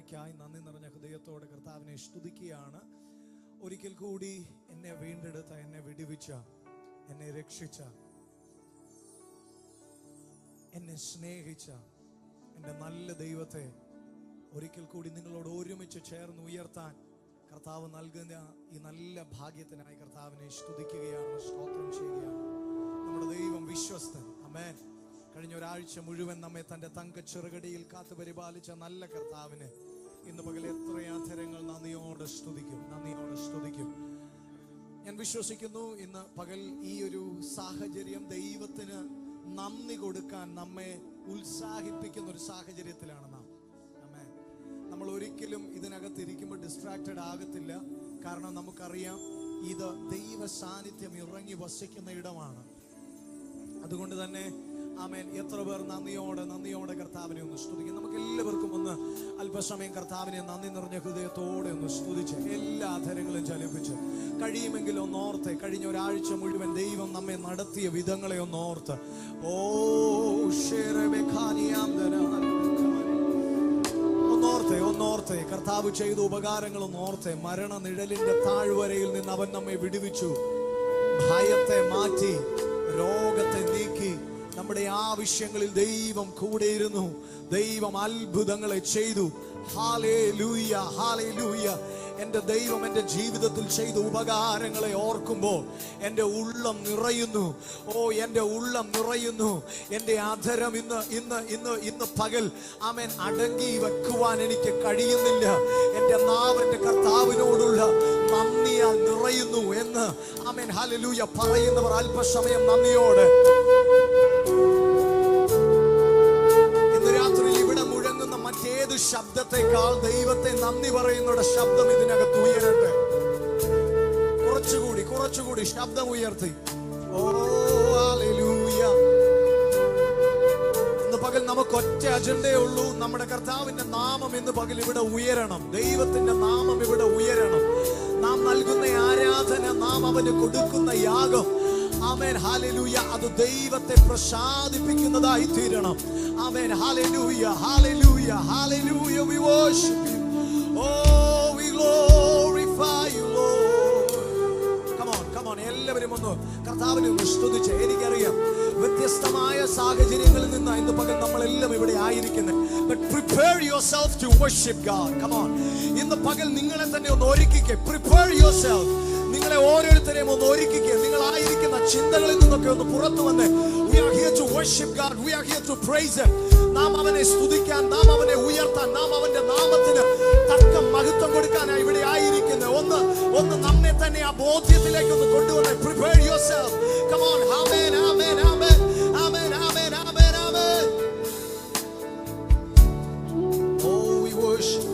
കൃപയ്ക്കായി നന്ദി നിറഞ്ഞ ഹൃദയത്തോടെ കർത്താവിനെ സ്തുതിക്കുകയാണ്. ഒരിക്കൽ കൂടി എന്നെ വീണ്ടെടുത്ത, എന്നെ വിടുവിച്ച, എന്നെ രക്ഷിച്ച, എന്നെ സ്നേഹിച്ച എൻ്റെ നല്ല ദൈവത്തെ ഒരിക്കൽ കൂടി നിങ്ങളോട് ഒരുമിച്ച് ചേർന്ന് ഉയർത്താൻ കർത്താവ് നൽകുന്ന ഈ നല്ല ഭാഗ്യത്തിനായി കർത്താവിനെ സ്തുതിക്കുകയാണ്, സ്തോത്രം ചെയ്യുകയാണ്. നമ്മുടെ ദൈവം വിശ്വസ്തൻ. ആമേൻ. കഴിഞ്ഞ ഒരാഴ്ച മുഴുവൻ നമ്മെ തൻ്റെ തങ്ക ചെറുകടിയിൽ കാത്തു പരിപാലിച്ച നല്ല കർത്താവിന് ഇന്ന് പകൽ എത്രയാധരങ്ങൾ നന്ദിയോടെ സ്തുതിക്കും, നന്ദിയോടെ സ്തുതിക്കും. ഞാൻ വിശ്വസിക്കുന്നു ഇന്ന് പകൽ ഈ ഒരു സാഹചര്യം ദൈവത്തിന് നന്ദി കൊടുക്കാൻ നമ്മെ ഉത്സാഹിപ്പിക്കുന്ന ഒരു സാഹചര്യത്തിലാണ് നാം. ആമേൻ. നമ്മൾ ഒരിക്കലും ഇതിനകത്ത് ഇരിക്കുമ്പോൾ ഡിസ്ട്രാക്റ്റഡ് ആകത്തില്ല. കാരണം നമുക്കറിയാം ഇത് ദൈവ സാന്നിധ്യം ഇറങ്ങി വസിക്കുന്ന ഇടമാണ്. അതുകൊണ്ട് തന്നെ ആമേൻ. എത്ര പേർ നന്ദിയോടെ കർത്താവിനെ ഒന്ന് സ്തുതിക്കും. നമുക്ക് എല്ലാവർക്കും ഒന്ന് അല്പസമയം കർത്താവിനെ നന്ദി നിറഞ്ഞ ഹൃദയത്തോടെ ഒന്ന് സ്തുതിച്ച് എല്ലാ അധരങ്ങളും ചലിപ്പിച്ച് കഴിയുമെങ്കിൽ ഒന്ന് ഓർത്ത് കഴിഞ്ഞ ഒരാഴ്ച മുഴുവൻ ദൈവം നമ്മെ നടത്തിയ വിധങ്ങളെ ഒന്ന് ഓർത്ത് ഒന്നോർത്തെ കർത്താവ് ചെയ്ത ഉപകാരങ്ങൾ ഒന്നോർത്തെ. മരണ നിഴലിന്റെ താഴ്വരയിൽ നിന്ന് അവൻ നമ്മെ വിടുവിച്ചു, ഭയത്തെ മാറ്റി, രോഗത്തെ നീക്കി. നമ്മുടെ ആവശ്യങ്ങളിൽ ദൈവം കൂടെയിരുന്നു, ദൈവം അത്ഭുതങ്ങളെ ചെയ്തു. Hallelujah, hallelujah. എൻ്റെ ദൈവം എൻ്റെ ജീവിതത്തിൽ ചെയ്ത ഉപകാരങ്ങളെ ഓർക്കുമ്പോൾ എൻ്റെ ഉള്ളം നിറയുന്നു. എൻ്റെ ഉള്ളം നിറയുന്നു. എൻ്റെ അധരം ഇന്ന് പകൽ ആമേൻ അടങ്ങി വെക്കുവാൻ എനിക്ക് കഴിയുന്നില്ല. എൻ്റെ നാവ് എൻ്റെ കർത്താവിനോടുള്ള നന്ദിയാൽ നിറയുന്നു എന്ന് ആമേൻ ഹല്ലേലൂയ പറയുന്നവർ അല്പസമയം നന്ദിയോടെ ഇന്ന് രാത്രി ഇവിടെ മുഴങ്ങുന്ന മറ്റേത് ശബ്ദത്തെക്കാൾ ദൈവത്തെ നന്ദി പറയുന്നവരുടെ ശബ്ദം ഇതിനകത്ത് ഉയരട്ടെ. കുറച്ചുകൂടി ശബ്ദം ഉയർത്തി. ഹല്ലേലൂയ. ഇന്ന് പകൽ നമുക്ക് ഒറ്റ അജണ്ടയേ ഉള്ളൂ. നമ്മുടെ കർത്താവിന്റെ നാമം ഇന്ന് പകൽ ഇവിടെ ഉയരണം. ദൈവത്തിന്റെ നാമം ഇവിടെ ഉയരണം. നാം നൽകുന്ന ആരാധന, നാം അവന് കൊടുക്കുന്ന യാഗം, ആമേൻ ഹല്ലേലൂയ, അത് ദൈവത്തെ പ്രസാദിപ്പിക്കുന്നതായി തീരണം. Amen hallelujah, hallelujah, hallelujah. We worship you. Oh, we glorify you, Lord. Come on. എല്ലാവരും ഒന്ന് കർത്താവിനെ ഒന്ന് സ്തുതിച്ച്. എനിക്കറിയാം വ്യത്യസ്തമായ സാഹചര്യങ്ങളിൽ നിന്ന് ഇന്ന് പകൽ നമ്മളെല്ലാം ഇവിടെ ആയിരിക്കുന്നത്. But prepare yourself to worship God. Come on. ഇന്ന് പകൽ നിങ്ങളെ തന്നെ ഒന്ന് ഒരുക്കിക്കേ. Prepare yourself. നിങ്ങളെ ഓരോരുത്തരെയും ഒന്ന് ഒരുക്കിക്കുക. നിങ്ങളായിരിക്കുന്ന ചിന്തകളിൽ നിന്നൊക്കെ ഒന്ന് പുറത്തു വന്ന് we are here to worship God. We are here to praise Him. നാം അവനെ സ്തുതിക്കാൻ, നാം അവനെ ഉയർത്താൻ, നാം അവന്റെ നാമത്തിന് തക്ക മഹത്വം കൊടുക്കാനാണ് ഇവിടെ ആയിരിക്കുന്നത്. ഒന്ന് നമ്മെ തന്നെ ആ ബോധ്യത്തിലേക്ക് ഒന്ന് കൊണ്ടുവന്ന് prepare yourself. Come on. Amen, amen, amen, amen, amen, amen, amen. Oh, we worship.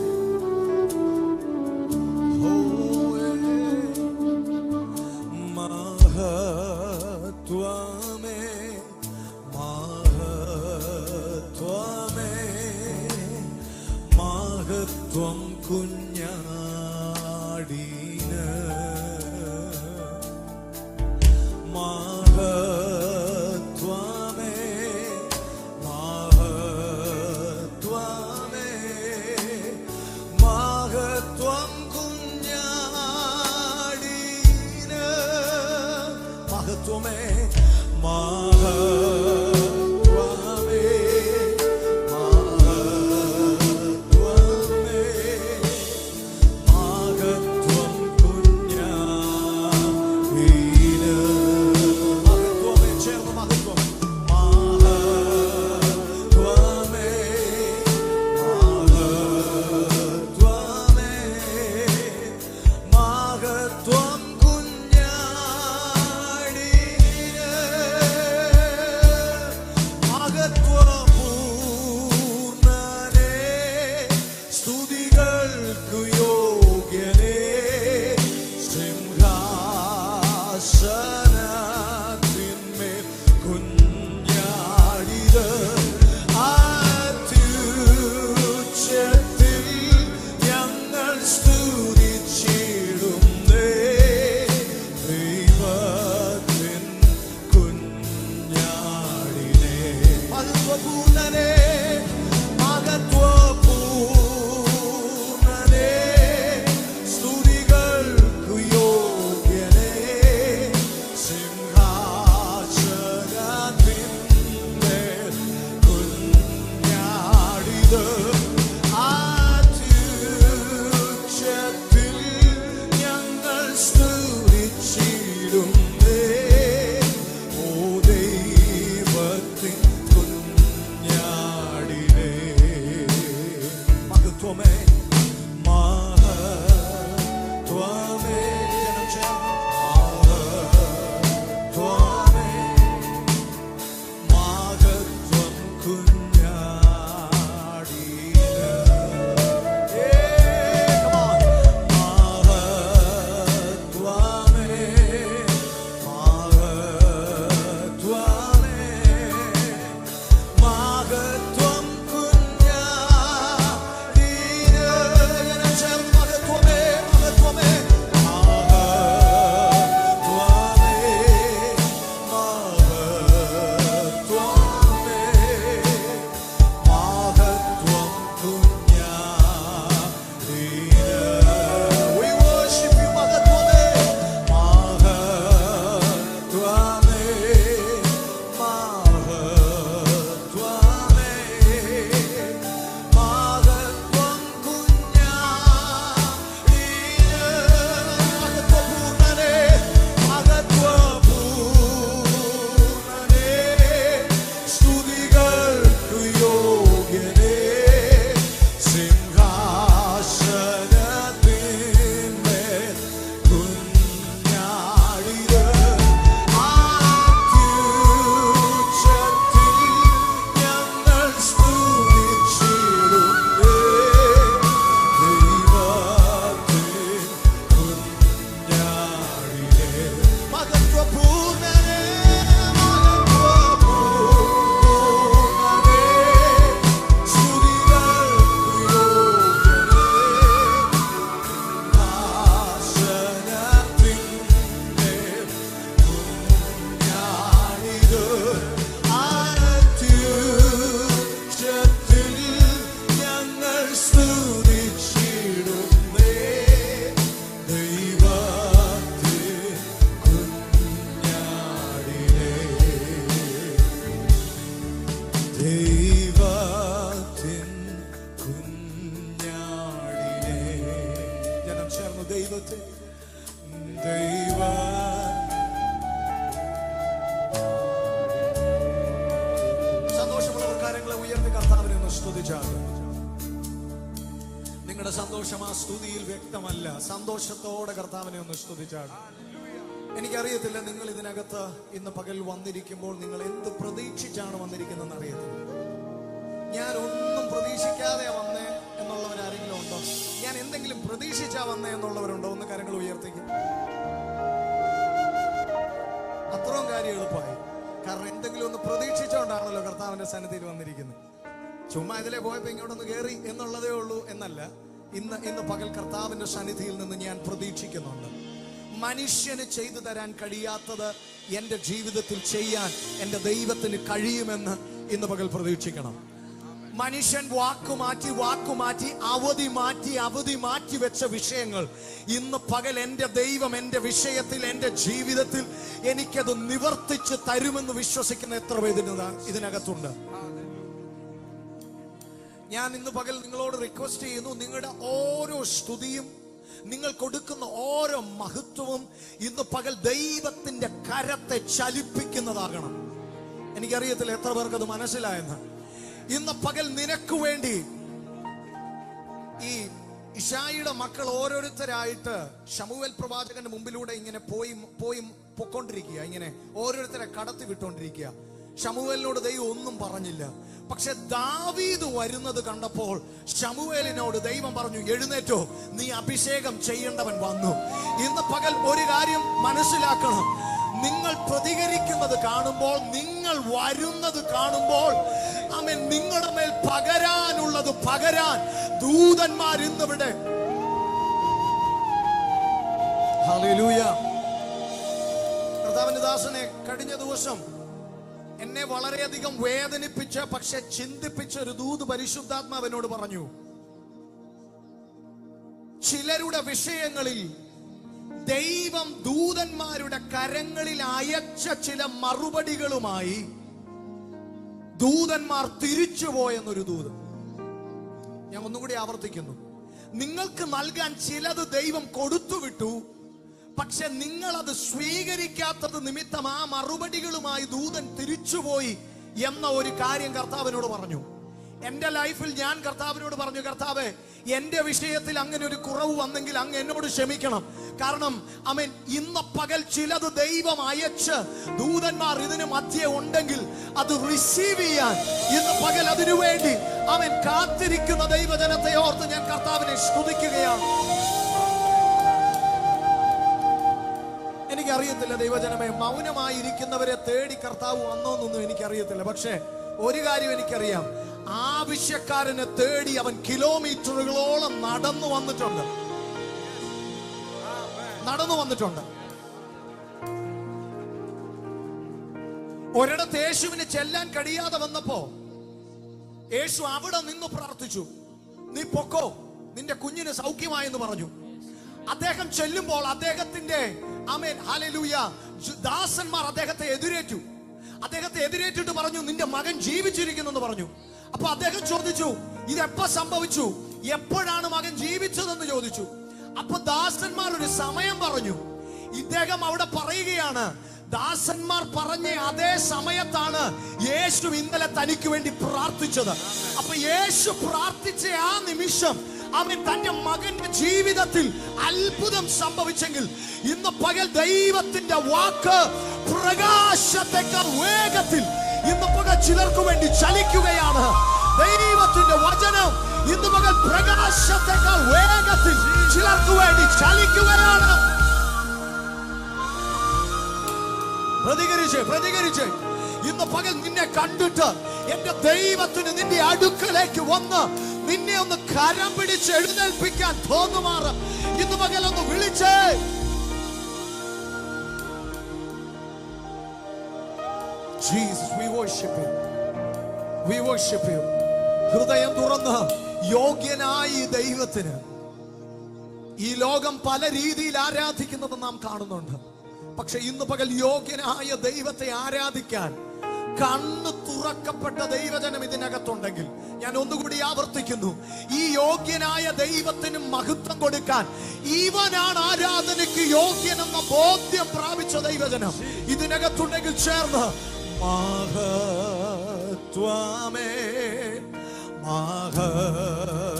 മഹത്വം കുഞ്ഞാടിന്, മഹത്വമേ, മഹത്വമേ, മഹത്വം കുഞ്ഞാടിന്, മഹത്വമേ, മഹത്വമേ മഹത്വമേ മഹത്വമേ മഹത്വം കുഞ്ഞാടിന് മഹത്വമേ മഹത്വമേ മഹത്വം കുഞ്ഞാടിന് മഹത്വമേ മഹത്വമേ ദൈവത്തെ സന്തോഷമുള്ളവർ കാര്യങ്ങളെ ഉയർത്തി കർത്താവിനെ ഒന്ന് സ്തുതിച്ചാണ്. നിങ്ങളുടെ സന്തോഷം ആ സ്തുതിയിൽ വ്യക്തമല്ല. സന്തോഷത്തോടെ കർത്താവിനെ ഒന്ന് സ്തുതിച്ചാണ്. എനിക്കറിയത്തില്ല നിങ്ങൾ ഇതിനകത്ത് ഇന്ന് പകൽ വന്നിരിക്കുമ്പോൾ നിങ്ങൾ എന്ത് പ്രതീക്ഷിച്ചാണ് വന്നിരിക്കുന്നതെന്ന് അറിയത്തില്ല. ഞാൻ ഒന്നും പ്രതീക്ഷിക്കാതെ വന്നേ എന്നുള്ളവരാരെങ്കിലും ഉണ്ടോ? ഞാൻ എന്തെങ്കിലും പ്രതീക്ഷിച്ചാ വന്നേ എന്നുള്ളവരുണ്ടോ? ഒന്ന് കരങ്ങൾ ഉയർത്തിക്കും. അത്രയും കാര്യം എളുപ്പമായി. കാരണം എന്തെങ്കിലും ഒന്ന് പ്രതീക്ഷിച്ചുകൊണ്ടാണല്ലോ കർത്താവിന്റെ സന്നിധിയിൽ വന്നിരിക്കുന്നത്. ചുമ്മാ ഇതിലെ പോയപ്പോ ഇങ്ങോട്ടൊന്ന് കയറി എന്നുള്ളതേ ഉള്ളൂ എന്നല്ല. ഇന്ന് പകൽ കർത്താവിന്റെ സന്നിധിയിൽ നിന്ന് ഞാൻ പ്രതീക്ഷിക്കുന്നുണ്ട്. മനുഷ്യന് ചെയ്തു തരാൻ കഴിയാത്തത് എന്റെ ജീവിതത്തിൽ ചെയ്യാൻ എന്റെ ദൈവത്തിന് കഴിയുമെന്ന് ഇന്ന് പകൽ പ്രതീക്ഷിക്കണം. മനുഷ്യൻ വാക്കുമാറ്റി അവധി മാറ്റി വെച്ച വിഷയങ്ങൾ ഇന്ന് പകൽ എന്റെ ദൈവം എന്റെ വിഷയത്തിൽ എന്റെ ജീവിതത്തിൽ എനിക്കത് നിവർത്തിച്ച് തരുമെന്ന് വിശ്വസിക്കുന്ന എത്ര പേര് ഇതിനകത്തുണ്ട്? ഞാൻ ഇന്ന് പകൽ നിങ്ങളോട് റിക്വസ്റ്റ് ചെയ്യുന്നു, നിങ്ങളുടെ ഓരോ സ്തുതിയും നിങ്ങൾ കൊടുക്കുന്ന ഓരോ മഹത്വവും ഇന്ന് പകൽ ദൈവത്തിന്റെ കരത്തെ ചലിപ്പിക്കുന്നതാകണം. എനിക്കറിയത്തില്ല എത്ര പേർക്ക് അത് മനസ്സിലായെന്ന്. ഇന്ന് പകൽ നിനക്ക് വേണ്ടി ഈ ഇശായിയുടെ മക്കൾ ഓരോരുത്തരായിട്ട് ശമൂവേൽ പ്രവാചകന്റെ മുമ്പിലൂടെ ഇങ്ങനെ പൊക്കൊണ്ടിരിക്കുക, ഇങ്ങനെ ഓരോരുത്തരെ കടത്തി വിട്ടോണ്ടിരിക്കുക. ശമൂവേലിനോട് ദൈവം ഒന്നും പറഞ്ഞില്ല. പക്ഷെ ദാവീദ് വരുന്നത് കണ്ടപ്പോൾ ശമൂവേലിനോട് ദൈവം പറഞ്ഞു, എഴുന്നേറ്റോ, നീ അഭിഷേകം ചെയ്യേണ്ടവൻ വന്നു. ഇന്ന് പകൽ ഒരു കാര്യം മനസ്സിലാക്കണം. നിങ്ങൾ പ്രതികരിക്കുന്നത് കാണുമ്പോൾ, നിങ്ങൾ വരുന്നത് കാണുമ്പോൾ, ആമേൻ, നിങ്ങളുടെ മേൽ പകരാനുള്ളത് പകരാൻ ദൂതന്മാർ ഇന്നിവിടെ. ഹല്ലേലൂയ. കർത്താവിന്റെ ദാസനെ കഴിഞ്ഞ ദിവസം എന്നെ വളരെയധികം വേദനിപ്പിച്ച പക്ഷെ ചിന്തിപ്പിച്ച ഒരു ദൂത് പരിശുദ്ധാത്മാവിനോട് പറഞ്ഞു. ചിലരുടെ വിഷയങ്ങളിൽ ദൈവം ദൂതന്മാരുടെ കരങ്ങളിൽ അയച്ച ചില മറുപടികളുമായി ദൂതന്മാർ തിരിച്ചുപോയെന്നൊരു ദൂത്. ഞാൻ ഒന്നുകൂടി ആവർത്തിക്കുന്നു. നിങ്ങൾക്ക് നൽകാൻ ചിലത് ദൈവം കൊടുത്തുവിട്ടു, പക്ഷെ നിങ്ങൾ അത് സ്വീകരിക്കാത്തത് നിമിത്തം ആ മറുപടികളുമായി ദൂതൻ തിരിച്ചുപോയി എന്ന ഒരു കാര്യം കർത്താവിനോട് പറഞ്ഞു. എന്റെ ലൈഫിൽ ഞാൻ കർത്താവിനോട് പറഞ്ഞു, കർത്താവേ, എന്റെ വിഷയത്തിൽ അങ്ങനെ ഒരു കുറവ് വന്നെങ്കിൽ അങ്ങ് എന്നോട് ക്ഷമിക്കണം. കാരണം ആമേൻ, ഇന്ന് പകൽ ചിലത് ദൈവം അയച്ച് ദൂതന്മാർ ഇതിന് മധ്യേ ഉണ്ടെങ്കിൽ അത് റിസീവ് ചെയ്യാൻ ഇന്ന് പകൽ അതിനു വേണ്ടി ആമേൻ കാത്തിരിക്കുന്ന ദൈവജനത്തെ ഓർത്ത് ഞാൻ കർത്താവിനെ സ്തുതിക്കുകയാണ്. എനിക്കറിയത്തില്ല ദൈവജനമേ, മൗനമായിരിക്കുന്നവരെ തേടി കർത്താവ് വന്നോന്നൊന്നും എനിക്കറിയത്തില്ല. പക്ഷേ ഒരു കാര്യം എനിക്കറിയാം, ആവശ്യക്കാരനെ തേടി അവൻ കിലോമീറ്ററുകളോളം നടന്നു വന്നിട്ടുണ്ട്. ഒരിടത്ത് യേശുവിന് ചെല്ലാൻ കഴിയാതെ വന്നപ്പോ യേശു അവിടെ നിന്ന് പ്രാർത്ഥിച്ചു, നീ പൊക്കോ, നിന്റെ കുഞ്ഞിന് സൗഖ്യമായെന്ന് പറഞ്ഞു. അദ്ദേഹം ചെല്ലുമ്പോൾ അദ്ദേഹത്തിന്റെ ആമേൻ ഹല്ലേലൂയ ദാസന്മാർ അദ്ദേഹത്തെ എതിരേറ്റിട്ട് പറഞ്ഞു, നിന്റെ മകൻ ജീവിച്ചിരിക്കുന്നു പറഞ്ഞു. അപ്പൊ അദ്ദേഹം ചോദിച്ചു, ഇതെപ്പോ സംഭവിച്ചു, എപ്പോഴാണ് മകൻ ജീവിച്ചതെന്ന് ചോദിച്ചു. അപ്പൊ ദാസന്മാർ ഒരു സമയം പറഞ്ഞു. ഇദ്ദേഹം അവിടെ പറയുകയാണ്, ദാസന്മാർ പറഞ്ഞ അതേ സമയത്താണ് യേശു ഇന്നലെ തനിക്ക് വേണ്ടി പ്രാർത്ഥിച്ചത്. അപ്പൊ യേശു പ്രാർത്ഥിച്ച ആ നിമിഷം അവൻ തന്റെ മകന്റെ ജീവിതത്തിൽ അത്ഭുതം സംഭവിച്ചെങ്കിൽ ഇന്ന് പകൽ ദൈവത്തിന്റെ വാക്ക് പ്രകാശത്തെക്കാൾ വേഗത്തിൽ ഇന്ന് പകൽ ചിലർക്ക് വേണ്ടി ചലിക്കുകയാണ്. ദൈവത്തിന്റെ വചനം ഇന്ന് പകൽ പ്രകാശത്തെക്കാൾ വേഗത്തിൽ ചിലർക്ക് വേണ്ടി ചലിക്കുകയാണ്. പ്രതികരിച്ച് ഇന്ന് പകൽ നിന്നെ കണ്ടിട്ട് എന്റെ ദൈവത്തിന് നിന്റെ അടുക്കലേക്ക് വന്ന് നിന്നെ ഒന്ന് കരം പിടിച്ച് എഴുന്നേൽപ്പിക്കാൻ തോന്നുമാറ് ഇന്ന് പകൽ ഒന്ന് വിളിച്ചേ. Jesus, we worship you. We worship you. ഹൃദയം തുറന്ന് യോഗ്യനായി ദൈവത്തിന് ഈ ലോകം പല രീതിയിൽ ആരാധിക്കുന്നത് നാം കാണുന്നുണ്ട്. പക്ഷെ ഇന്ന് പകൽ യോഗ്യനായ ദൈവത്തെ ആരാധിക്കാൻ കണ്ണ് തുറക്കപ്പെട്ട ദൈവജനം ഇതിനകത്തുണ്ടെങ്കിൽ ഞാൻ ഒന്നുകൂടി ആവർത്തിക്കുന്നു, ഈ യോഗ്യനായ ദൈവത്തിന് മഹത്വം കൊടുക്കാൻ ഇവനാണ് ആരാധനയ്ക്ക് യോഗ്യനെന്ന ബോധ്യം പ്രാപിച്ച ദൈവജനം ഇതിനകത്തുണ്ടെങ്കിൽ ചേർന്ന് മഹത്വമേ മഹത്വമേ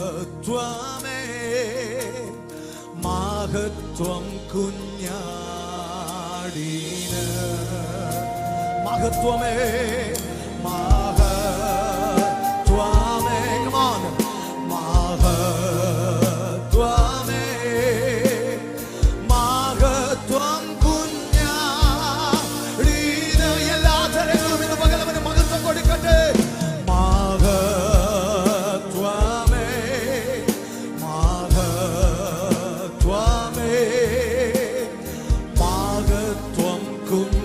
മഹത്വം കുഞ്ഞാടിന് മഹത്വമേ മഹത്വമേ മഹത്വമേ മഹത്വം കുഞ്ഞാടിന് എല്ലാ തരങ്ങളും ഇന്ന് പകലവന് മഹത്വം കൊടുക്കട്ടെ. മഹത്വമേ മഹത്വമേ മഹത്വം കുഞ്ഞാടിന്.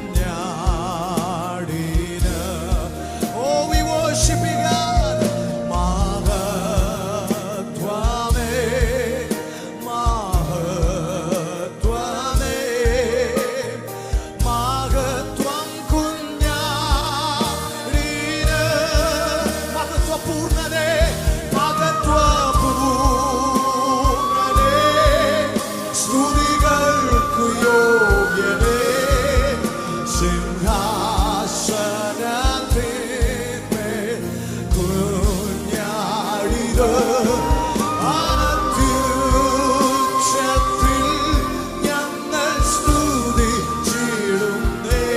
Oh, we worship you, God. മഹത്വമേ മഹത്വമേ മഹത്വം കുഞ്ഞാടിന്. മഹത്വപൂർണ്ണനേ മഹത്വപൂർണ്ണനേ സ്തുതികൾക്കു യോഗ്യനേ സിംഹാസനത്തിന്മേൽ കുഞ്ഞാടിന്. അത്യുച്ചത്തിൽ ഞങ്ങൾ സ്തുതിച്ചിടുന്നേ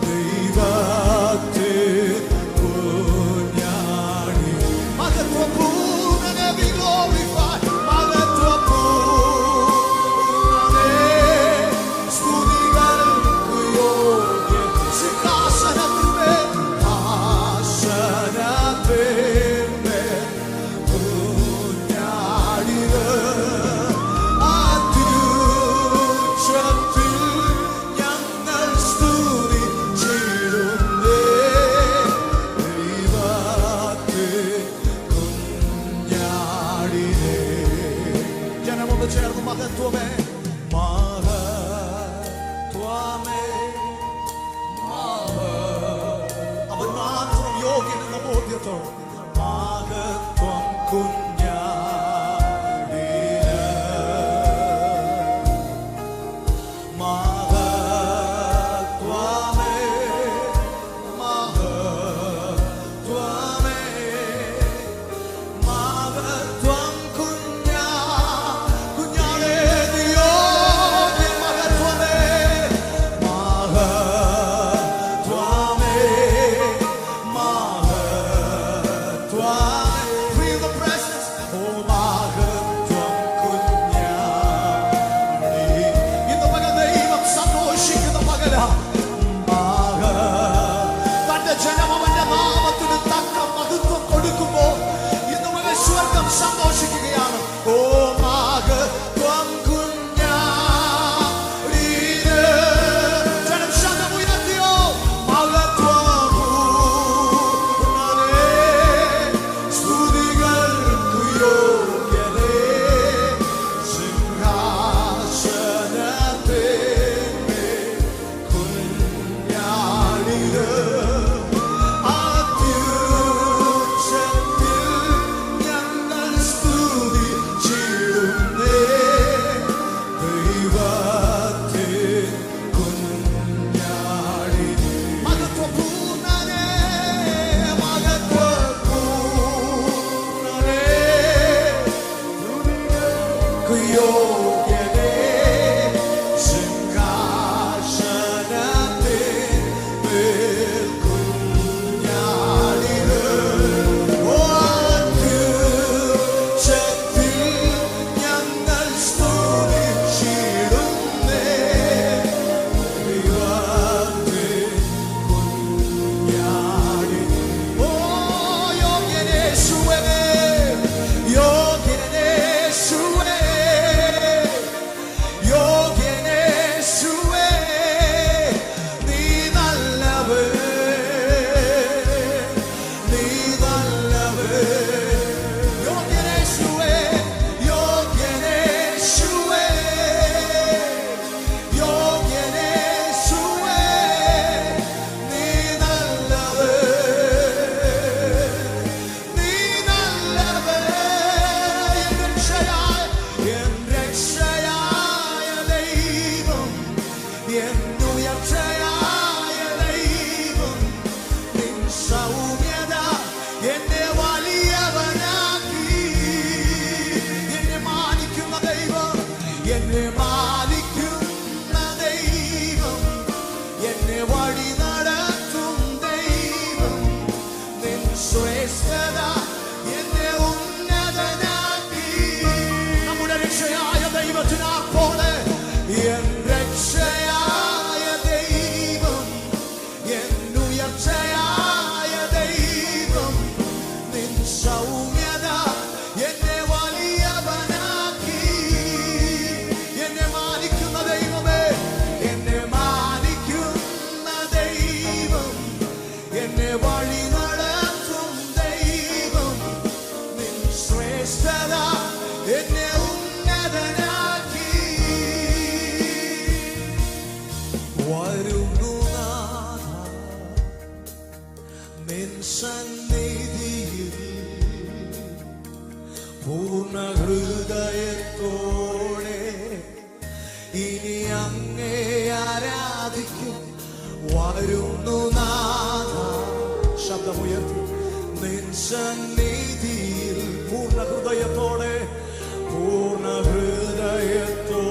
ദൈവത്തിൻ കുഞ്ഞാടി. മഹത്വപൂർണ്ണനെ we glorify. മഹത്വപൂർണ്ണനെ സ്തുതികൾക്കു യോഗ്യൻ സിംഹാസനത്തിന്മേൽ ആസനത്തിന്മേൽ കുഞ്ഞാടിന്. അത്യുച്ചത്തിൽ ഞങ്ങൾ സ്തുതിച്ചിടുന്നേ ദൈവത്തിൻ കുഞ്ഞാടിനെ. ജനമൊന്ന് ചേർന്ന് മഹത്വമേ മഹത്വമേ അവൻ മാത്രം യോഗ്യൻ എന്ന ബോധ്യത്തോടെ മഹത്വം കുഞ്ഞാടിന്. മഹത്വമേ മഹത്വമേ യോഗ്യനേ സിംഹാസനത്തിൽ നിൽക്കുഞ്ഞാടിന് അത്യുച്ചത്തിൽ ഞങ്ങൾ സ്തുതിച്ചിടുന്നേ ദൈവത്തെ കുഞ്ഞാടി. ഓ യോഗ്യനേശുവേ യോഗ്യനേശുവേ യോഗ്യനേശുവേ നീ നല്ലവൻ നീ നല്ലവൻ യോഗ്യനേശുവേ യോഗ്യനേശുവേ യോഗ്യനേശുവേ നീ നല്ലവൻ നീ നല്ലവൻ എൻ രക്ഷയായ ദൈവം എന്നുയർച്ചയായ ദൈവം നിൻ സൗമ്യത എന്നെ വലിയവനാക്കി എന്നെ മാനിക്കുന്ന ദൈവം എന്നെ മാനിക്കുന്ന ദൈവം എന്നെ വഴി നടത്തും ദൈവം നിൻ ശ്രേഷ്ഠത എന്നെ ഉന്നതനാക്കി നമ്മുടെ രക്ഷയായ ദൈവത്തിനാർപ്പോടെ എൻ രക്ഷയായ ദൈവം എന്നുയർച്ചയായ ദൈവം നിൻ സൗമ്യത എന്നെ വലിയവനാക്കി എന്നെ മാനിക്കുന്ന ദൈവമേ എന്നെ മാനിക്കുന്ന ദൈവം എന്നെ വഴി നടത്തും ദൈവം നിൻ ശ്രേഷ്ഠത എന്നെ ഉന്നതനാക്കി വരുന്നു നാഥ നിൻ സന്നിധിയിൽ പൂർണ്ണ ഹൃദയത്തോടെ ഇനി അങ്ങേ ആരാധിക്കും വരുന്നു നാഥ ശബ്ദമുയർത്തി നിൻ സന്നിധിയിൽ പൂർണ്ണ ഹൃദയത്തോടെ പൂർണ്ണ ഹൃദയത്തോടെ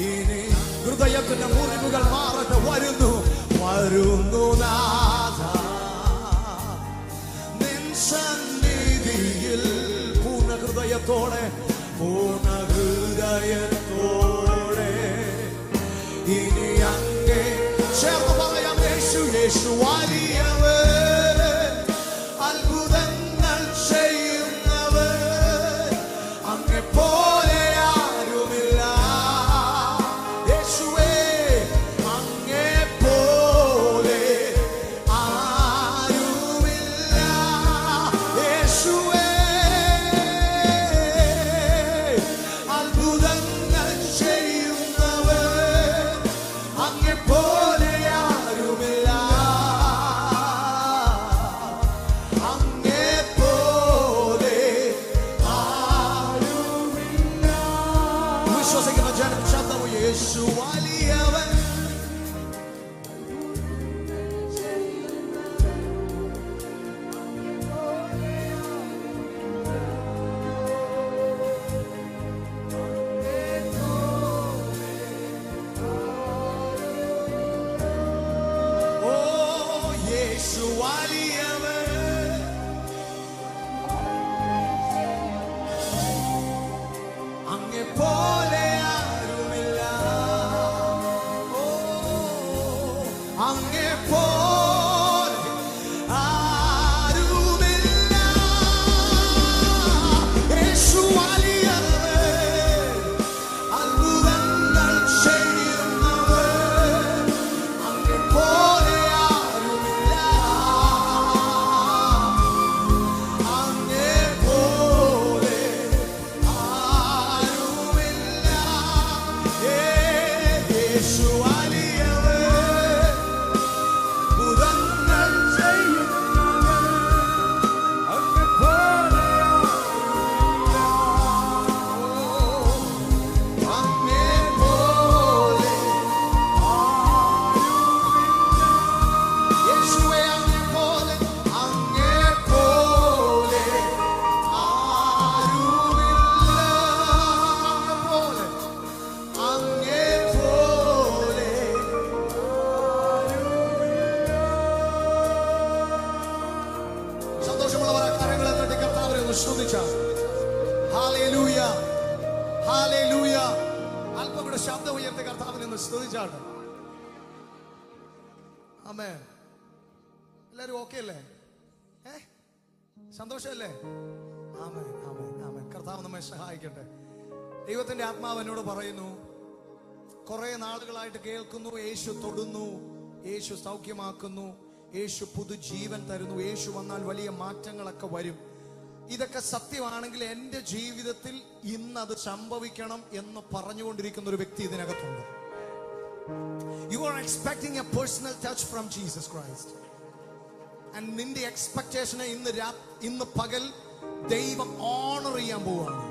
ഇനി ഹൃദയത്തിന്റെ മുറിവുകൾ മാറട്ടെ വരുന്നു വരുന്നു നാഥ നിൻ സന്നിധിയിൽ പൂർണ്ണ ഹൃദയത്തോടെ പൂർണ്ണ ഹൃദയത്തോടെ ഇനി അങ്ങേ ചേർന്ന് പറയാം യേശു യേശു വലിയവൻ അത്ഭുതങ്ങൾ ചെയ്യുന്നവൻ അങ്ങേ പോലെ ആരുമില്ല യേശുവേ അങ്ങേ പോലെ ആരുമില്ല യേശുവേ അത്ഭുതങ്ങൾ ചെയ്യുന്നവൻ അങ്ങേ പോലെ ആരുമില്ല അങ്ങേ പോലെ ആരുമില്ല വിശ്വസിക്കുന്ന ജനം ശബ്ദം യേശു വലിയവൻ ഓ യേശു വലിയവൻ അങ്ങേ പോലെ ആരുമില്ല ഹല്ലേലൂയ, ഹല്ലേലൂയ. അല്പം കൂടെ ശബ്ദം ഉയർത്തി കർത്താവിനെ ഒന്ന് സ്തുതിച്ചാട്ടെ. ആമേൻ. എല്ലാരും ഓക്കെ അല്ലേ? സന്തോഷമല്ലേ? ആമേൻ, ആമേൻ, ആമേൻ. കർത്താവ് നമ്മെ സഹായിക്കട്ടെ. ദൈവത്തിന്റെ ആത്മാവ് എന്നോട് പറയുന്നു, കുറെ നാളുകളായിട്ട് കേൾക്കുന്നു, യേശു തൊടുന്നു, യേശു സൗഖ്യമാക്കുന്നു, യേശു പുതുജീവൻ തരുന്നു, യേശു വന്നാൽ വലിയ മാറ്റങ്ങളൊക്കെ വരും. ഇതൊക്കെ സത്യമാണെങ്കിൽ എൻ്റെ ജീവിതത്തിൽ ഇന്നത് സംഭവിക്കണം എന്ന് പറഞ്ഞുകൊണ്ടിരിക്കുന്ന ഒരു വ്യക്തി ഇതിനകത്തുണ്ട്. You are expecting a personal touch from Jesus Christ. And നിന്റെ എക്സ്പെക്ടേഷനെ ഇന്ന് പകൽ ദൈവം ഓണർ ചെയ്യാൻ പോവാണ്.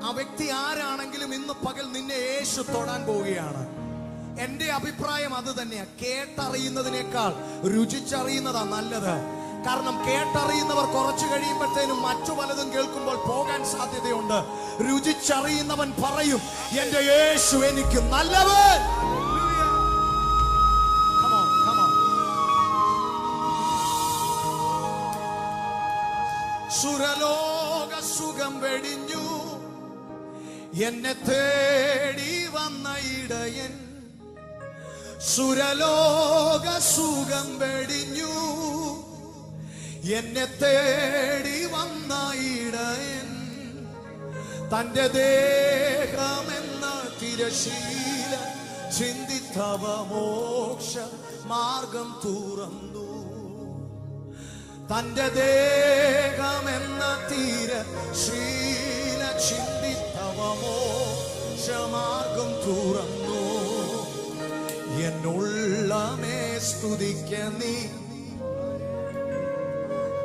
ആ വ്യക്തി ആരാണെങ്കിലും ഇന്ന് പകൽ നിന്നെ യേശു തൊടാൻ പോവുകയാണ്. എന്റെ അഭിപ്രായം അത് തന്നെയാണ്. കേട്ടറിയുന്നതിനേക്കാൾ രുചിച്ചറിയുന്നതാ നല്ലത്. കാരണം കേട്ടറിയുന്നവർ കുറച്ചു കഴിയുമ്പോഴത്തേനും മറ്റു പലതും കേൾക്കുമ്പോൾ പോകാൻ സാധ്യതയുണ്ട്. രുചിച്ചറിയുന്നവൻ പറയും, എന്റെ യേശു എനിക്ക് നല്ലവൻ. സുരലോക സുഖം വെടിഞ്ഞു എന്നെ തേടി വന്ന ഇടയൻ. സുരലോക സുഖം വെടിഞ്ഞു എന്നെ തേടി വന്ന ഇടയൻ. തന്റെ ദേഹമെന്ന തിരശീല ചിന്തിത്തവ മോക്ഷ മാർഗം തുറന്നു. തന്റെ ദേഹമെന്ന തിരശീല ചിന്തിത്തവ മോക്ഷമാർഗം തുറന്നു. എന്നുള്ളമേ സ്തുതിക്ക നീ,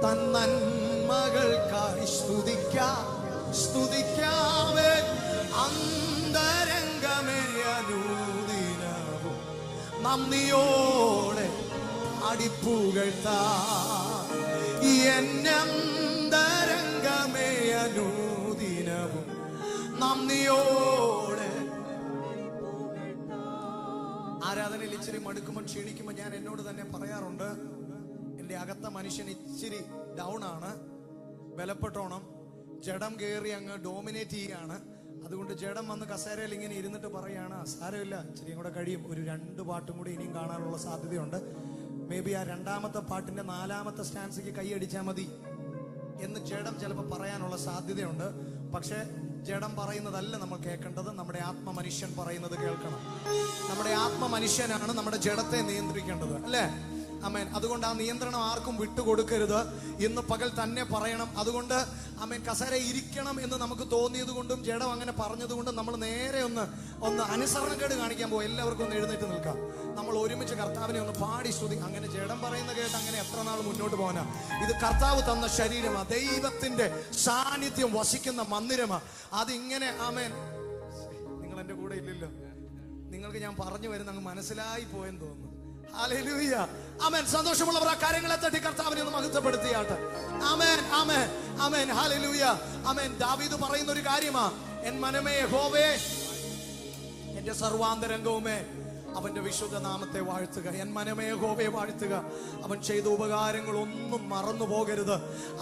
തൻ നന്മകൾക്കായി സ്തുതിക്കാവേ. അന്തരംഗമേ അനുദിനവും നന്ദിയോടെ അടിപ്പുകഴ്ത്താം. എന്നന്തരംഗമേ അനുദിനവും നന്ദിയോടെ. ആരാധനയിൽ ഇച്ചിരി മടുക്കുമ്പോൾ ക്ഷീണിക്കുമ്പോൾ ഞാൻ എന്നോട് തന്നെ പറയാറുണ്ട്, എൻ്റെ അകത്ത മനുഷ്യൻ ഇച്ചിരി ഡൗൺ ആണ്, ബലപ്പെട്ടോണം. ജഡം കയറി അങ്ങ് ഡോമിനേറ്റ് ചെയ്യുകയാണ്. അതുകൊണ്ട് ജഡം വന്ന് കസേരയിൽ ഇങ്ങനെ ഇരുന്നിട്ട് പറയാണ്, സാരമില്ല, ഇച്ചിരിയും കൂടെ കഴിയും, ഒരു 2 പാട്ടും കൂടി ഇനിയും കാണാനുള്ള സാധ്യതയുണ്ട്, മേ ബി ആ 2ാമത്തെ പാട്ടിന്റെ 4ാമത്തെ സ്റ്റാൻസിക്ക് കൈയടിച്ചാൽ മതി എന്ന് ജഡം ചിലപ്പോൾ പറയാനുള്ള സാധ്യതയുണ്ട്. പക്ഷെ ജഡം പറയുന്നതല്ല നമ്മൾ കേൾക്കേണ്ടത്, നമ്മുടെ ആത്മ മനുഷ്യൻ പറയുന്നത് കേൾക്കണം. നമ്മുടെ ആത്മ മനുഷ്യനാണ് നമ്മുടെ ജഡത്തെ നിയന്ത്രിക്കേണ്ടത്, അല്ലേ? ആമേൻ. അതുകൊണ്ട് ആ നിയന്ത്രണം ആർക്കും വിട്ടുകൊടുക്കരുത്. ഇന്ന് പകൽ തന്നെ പറയണം. അതുകൊണ്ട് ആമേൻ, കസേര ഇരിക്കണം എന്ന് നമുക്ക് തോന്നിയത് കൊണ്ടും ജഡം അങ്ങനെ പറഞ്ഞതുകൊണ്ടും നമ്മൾ നേരെ ഒന്ന് അനുസരണക്കേട് കാണിക്കാൻ പോകും. എല്ലാവർക്കും ഒന്ന് എഴുന്നേറ്റ് നിൽക്കാം. നമ്മൾ ഒരുമിച്ച് കർത്താവിനെ ഒന്ന് പാടി സ്തുതി. അങ്ങനെ ജഡം പറയുന്ന കേട്ട് അങ്ങനെ എത്ര നാൾ മുന്നോട്ട് പോകാനാ? ഇത് കർത്താവ് തന്ന ശരീരമാ, ദൈവത്തിന്റെ സാന്നിധ്യം വസിക്കുന്ന മന്ദിരമാ. അതിങ്ങനെ ആമേൻ. നിങ്ങൾ എൻ്റെ കൂടെ ഇല്ലല്ലോ, നിങ്ങൾക്ക് ഞാൻ പറഞ്ഞു വരുന്ന അങ്ങ് മനസ്സിലായി പോയെന്ന് തോന്നുന്നു. ഹല്ലേലൂയ, ആമേൻ. സന്തോഷമുള്ളവർ ആ കാര്യങ്ങളെ തട്ടി കർത്താവിനെ ഒന്ന് മഹത്വപ്പെടുത്തിയാട്ടെ. ആമേൻ, ആമേൻ, ആമേൻ. ഹല്ലേലൂയ, ആമേൻ. ദാവീദ് പറയുന്ന ഒരു കാര്യമാ, എൻ മനമേ യഹോവേ, എന്റെ സർവാന്തരംഗവുമേ അവന്റെ വിശുദ്ധ നാമത്തെ വാഴ്ത്തുക. എൻ മനമേ യഹോവയെ വാഴ്ത്തുക. അവൻ ചെയ്ത ഉപകാരങ്ങൾ ഒന്നും മറന്നു പോകരുത്.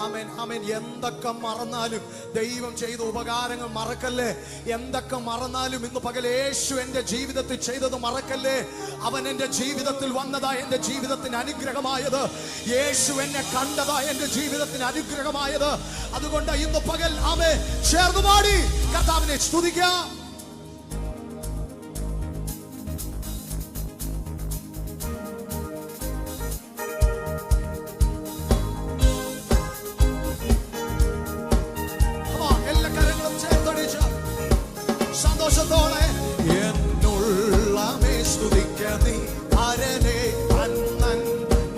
ആമേൻ, ആമേൻ. എന്തൊക്കെ മറന്നാലും ദൈവം ചെയ്ത ഉപകാരങ്ങൾ മറക്കല്ലേ. എന്തൊക്കെ മറന്നാലും ഇന്ന് പകൽ യേശു എന്റെ ജീവിതത്തിൽ ചെയ്തത് മറക്കല്ലേ. അവൻ എന്റെ ജീവിതത്തിൽ വന്നതാ എന്റെ ജീവിതത്തിന് അനുഗ്രഹമായത്. യേശു എന്നെ കണ്ടതാ എന്റെ ജീവിതത്തിന് അനുഗ്രഹമായത്. അതുകൊണ്ട് ഇന്ന് പകൽ ആമേൻ ചേർന്ന് പാടി കർത്താവിനെ സ്തുതിക്കാം. സന്തോഷത്തോടെ എന്നുള്ളമേ സ്തുതിക്ക നീ, അരനെ അന്നൻ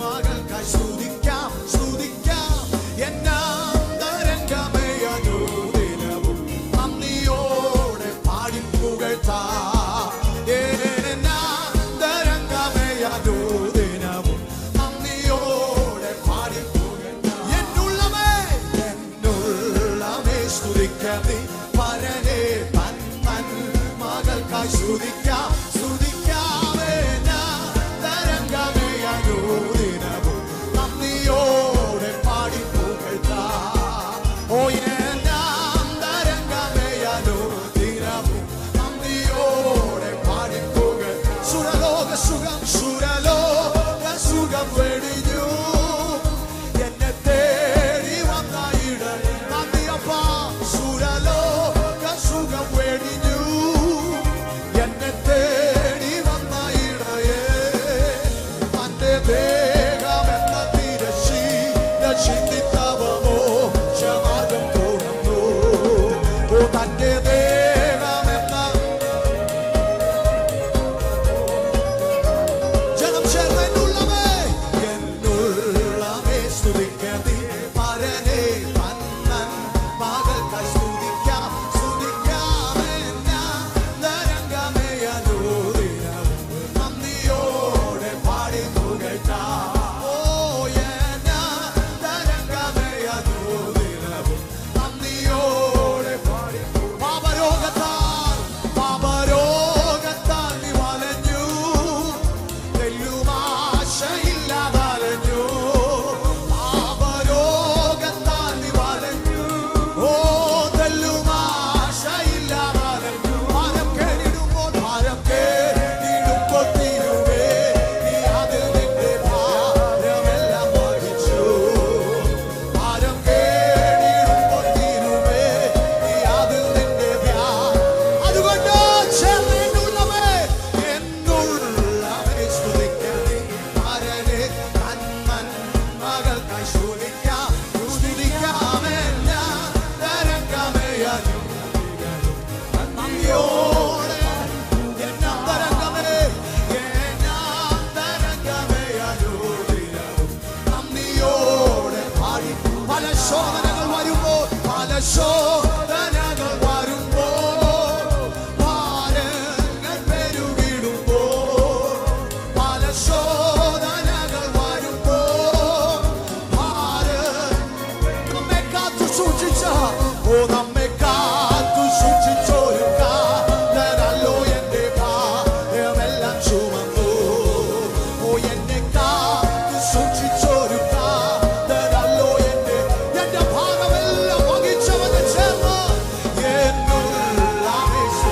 മകൾക്കായി സ്തുതിക്കാം, സ്തുതിക്കാം. എന്നാന്തരംഗമേ അനുദിനവും നന്ദിയോടെ ശോധനകൾ വരുമ്പോ ഭാരങ്ങൾ പെരുകിടുമ്പോ പല ശോധനകൾ വരുമ്പോ നമ്മെ കാത്തു സൂക്ഷിച്ച നമ്മെ കാത്തു സൂക്ഷിച്ചൊരു കാലല്ലോ എന്റെ ഭാരമെല്ലാം ചുമന്നു എന്നെ കാത്തു സൂക്ഷിച്ചൊരു കാലല്ലോ എന്റെ ഭാരമെല്ലാം വഹിച്ചവന് ചേർന്ന് എന്നുള്ള മരനെ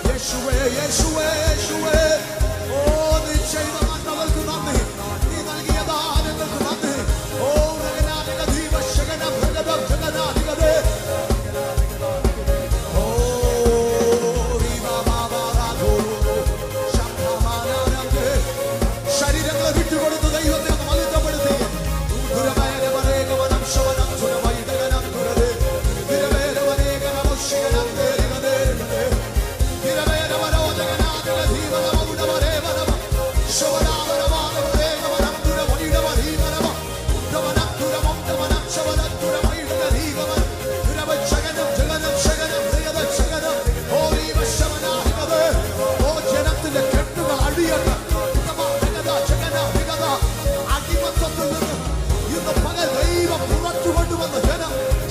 യേശുവേ യേശുവേ യേശുവേ ഓ നീ ചെയ്ത നന്മകൾക്ക് നന്ദി നീ നൽകിയ ദാനങ്ങൾക്ക് നന്ദി ഓ ശരീരങ്ങളെ വിട്ടുകൊടുത്ത് ദൈവത്തെ മഹത്വപ്പെടുത്തി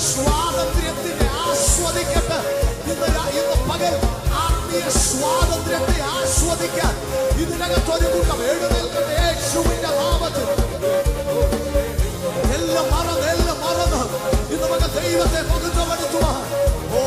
സ്വാതന്ത്ര്യത്തിന്റെ ആസ്വദിക്കട്ടെ. ഇന്ന് പകൽ ആത്മീയ സ്വാതന്ത്ര്യത്തെ ആസ്വദിക്കാൻ ഇതിനകത്ത് ഒരു കൂട്ടം എഴുന്നേൽക്കട്ടെ യേശുവിന്റെ നാമത്തിൽ. എല്ലാം മറന്ന് ഇന്ന് പകൽ ദൈവത്തെ മഹത്വപ്പെടുത്തുവാൻ ഓ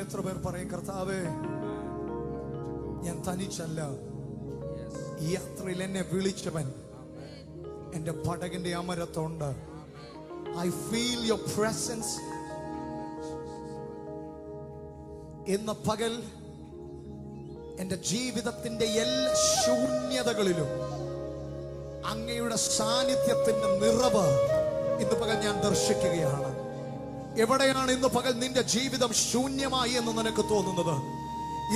എത്ര പേർ പറയും കർത്താവേ ഞാൻ തനിച്ചല്ല, ഈ യാത്രയിൽ എന്നെ വിളിച്ചവൻ എന്റെ പടകിന്റെ അമരത്തുണ്ട്. I feel your presence. ഇന്ന് പകൽ എന്റെ ജീവിതത്തിന്റെ എല്ലാ ശൂന്യതകളിലും അങ്ങയുടെ സാന്നിധ്യത്തിന്റെ നിറവ് ഇന്ന് പകൽ ഞാൻ ദർശിക്കുകയാണ്. എവിടെയാണ് ഇന്ന് പകൽ നിന്റെ ജീവിതം ശൂന്യമായി എന്ന് നിനക്ക് തോന്നുന്നത്?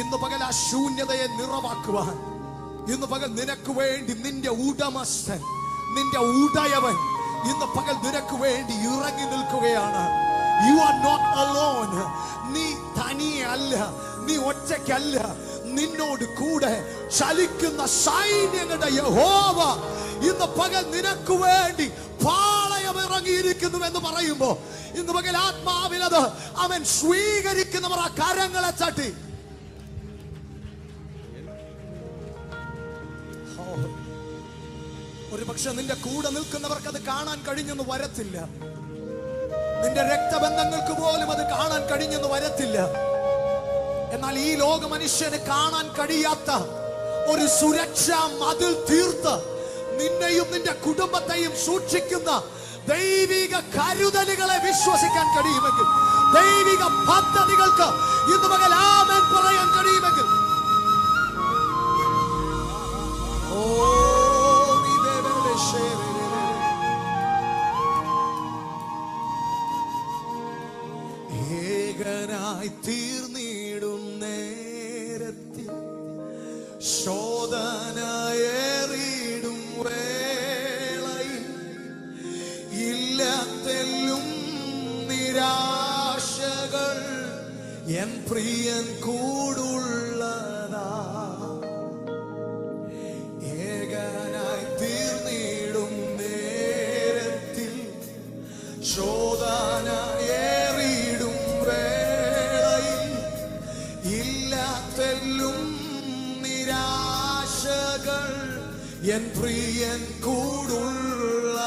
ഇന്ന് പകൽ ആ ശൂന്യതയെ നിറവാക്കുവാൻ ഇന്ന് പകൽ നിനക്ക് വേണ്ടി നിന്റെ ഉടമസ്ഥൻ, നിന്റെ ഉടയവൻ ഇന്ന് പകൽ നിനക്ക് വേണ്ടി ഇറങ്ങി നിൽക്കുകയാണ്. You are not alone. നീ തനിയെ അല്ല, നീ ഒറ്റയ്ക്കല്ല. നിന്നോട് കൂടെ ചലിക്കുന്ന സൈന്യങ്ങളുടെ യഹോവ ഇന്ന് പകൽ നിനക്ക് വേണ്ടി പാളയം ഇറങ്ങിയിരിക്കുന്നു എന്ന് പറയുമ്പോ ഇന്ന് പകൽ ആത്മാവിലത് അവൻ സ്വീകരിക്കുന്നവർ ആ കരങ്ങളെ തട്ടി ഒരു പക്ഷെ നിന്റെ കൂടെ നിൽക്കുന്നവർക്ക് അത് കാണാൻ കഴിഞ്ഞെന്ന് വരത്തില്ല. നിന്റെ രക്തബന്ധങ്ങൾക്ക് പോലും അത് കാണാൻ കഴിഞ്ഞെന്ന് വരത്തില്ല. എന്നാൽ ഈ ലോക മനുഷ്യന് കാണാൻ കഴിയാത്ത ഒരു സുരക്ഷാ മതിൽ തീർത്ത് നിന്നെയും നിന്റെ കുടുംബത്തെയും സൂക്ഷിക്കുന്ന ദൈവിക കരുതലുകളെ വിശ്വസിക്കാൻ കഴിയുമെങ്കിൽ, ദൈവിക പദ്ധതികൾക്ക് ഇന്ന് പകൽ ആമേൻ പറയാൻ കഴിയുമെങ്കിൽ, ഏകനായി തീർന്നിടും നേരത്തിൽ ശോധനയേറിടും വേളയിൽ ഇല്ലാത്തെല്ലും നിരാശകൾ എൻ പ്രിയൻ കൂടുള്ളതാ. ഏകനായി തീർന്നിടും നേരത്തിൽ ശോധനയേറിടും വേളയിൽ ഇല്ലാത്തെല്ലും നിരാശകൾ എൻ പ്രിയൻ കൂടുള്ളതാ.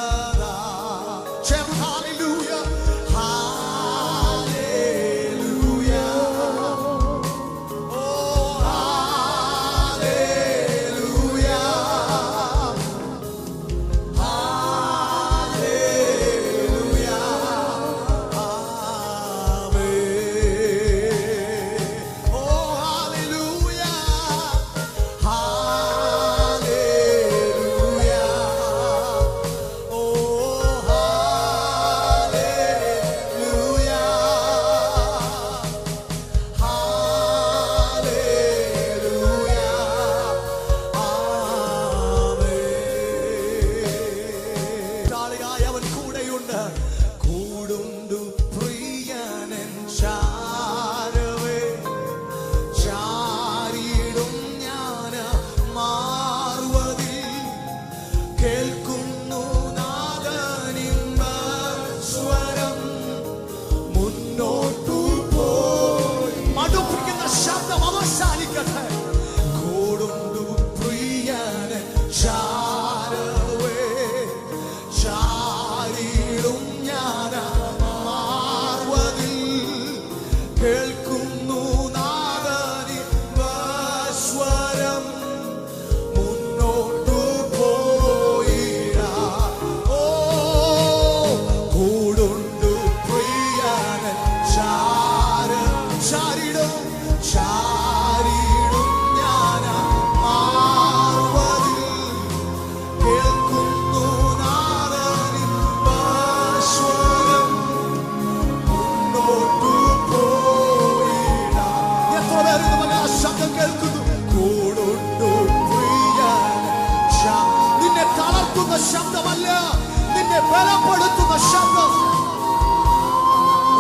ബലപ്പെടുത്തുന്ന ശബ്ദം.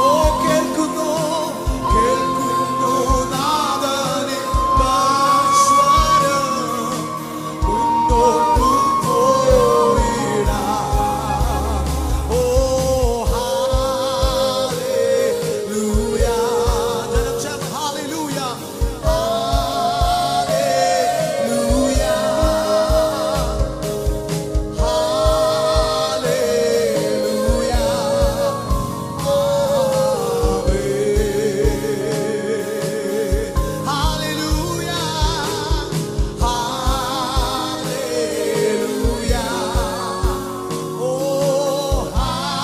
ഓ കേൾക്കുന്നു, കേൾക്കുന്നു നാദനിൻ സ്വരം. മുന്നോട്ടു പോയിടാം. ഓ ഹല്ലേലൂയ. ജനം ചേർന്ന് hallelujah, hallelujah, hallelujah. Hallelujah, hallelujah. ഓ ഹല്ലേലൂയ,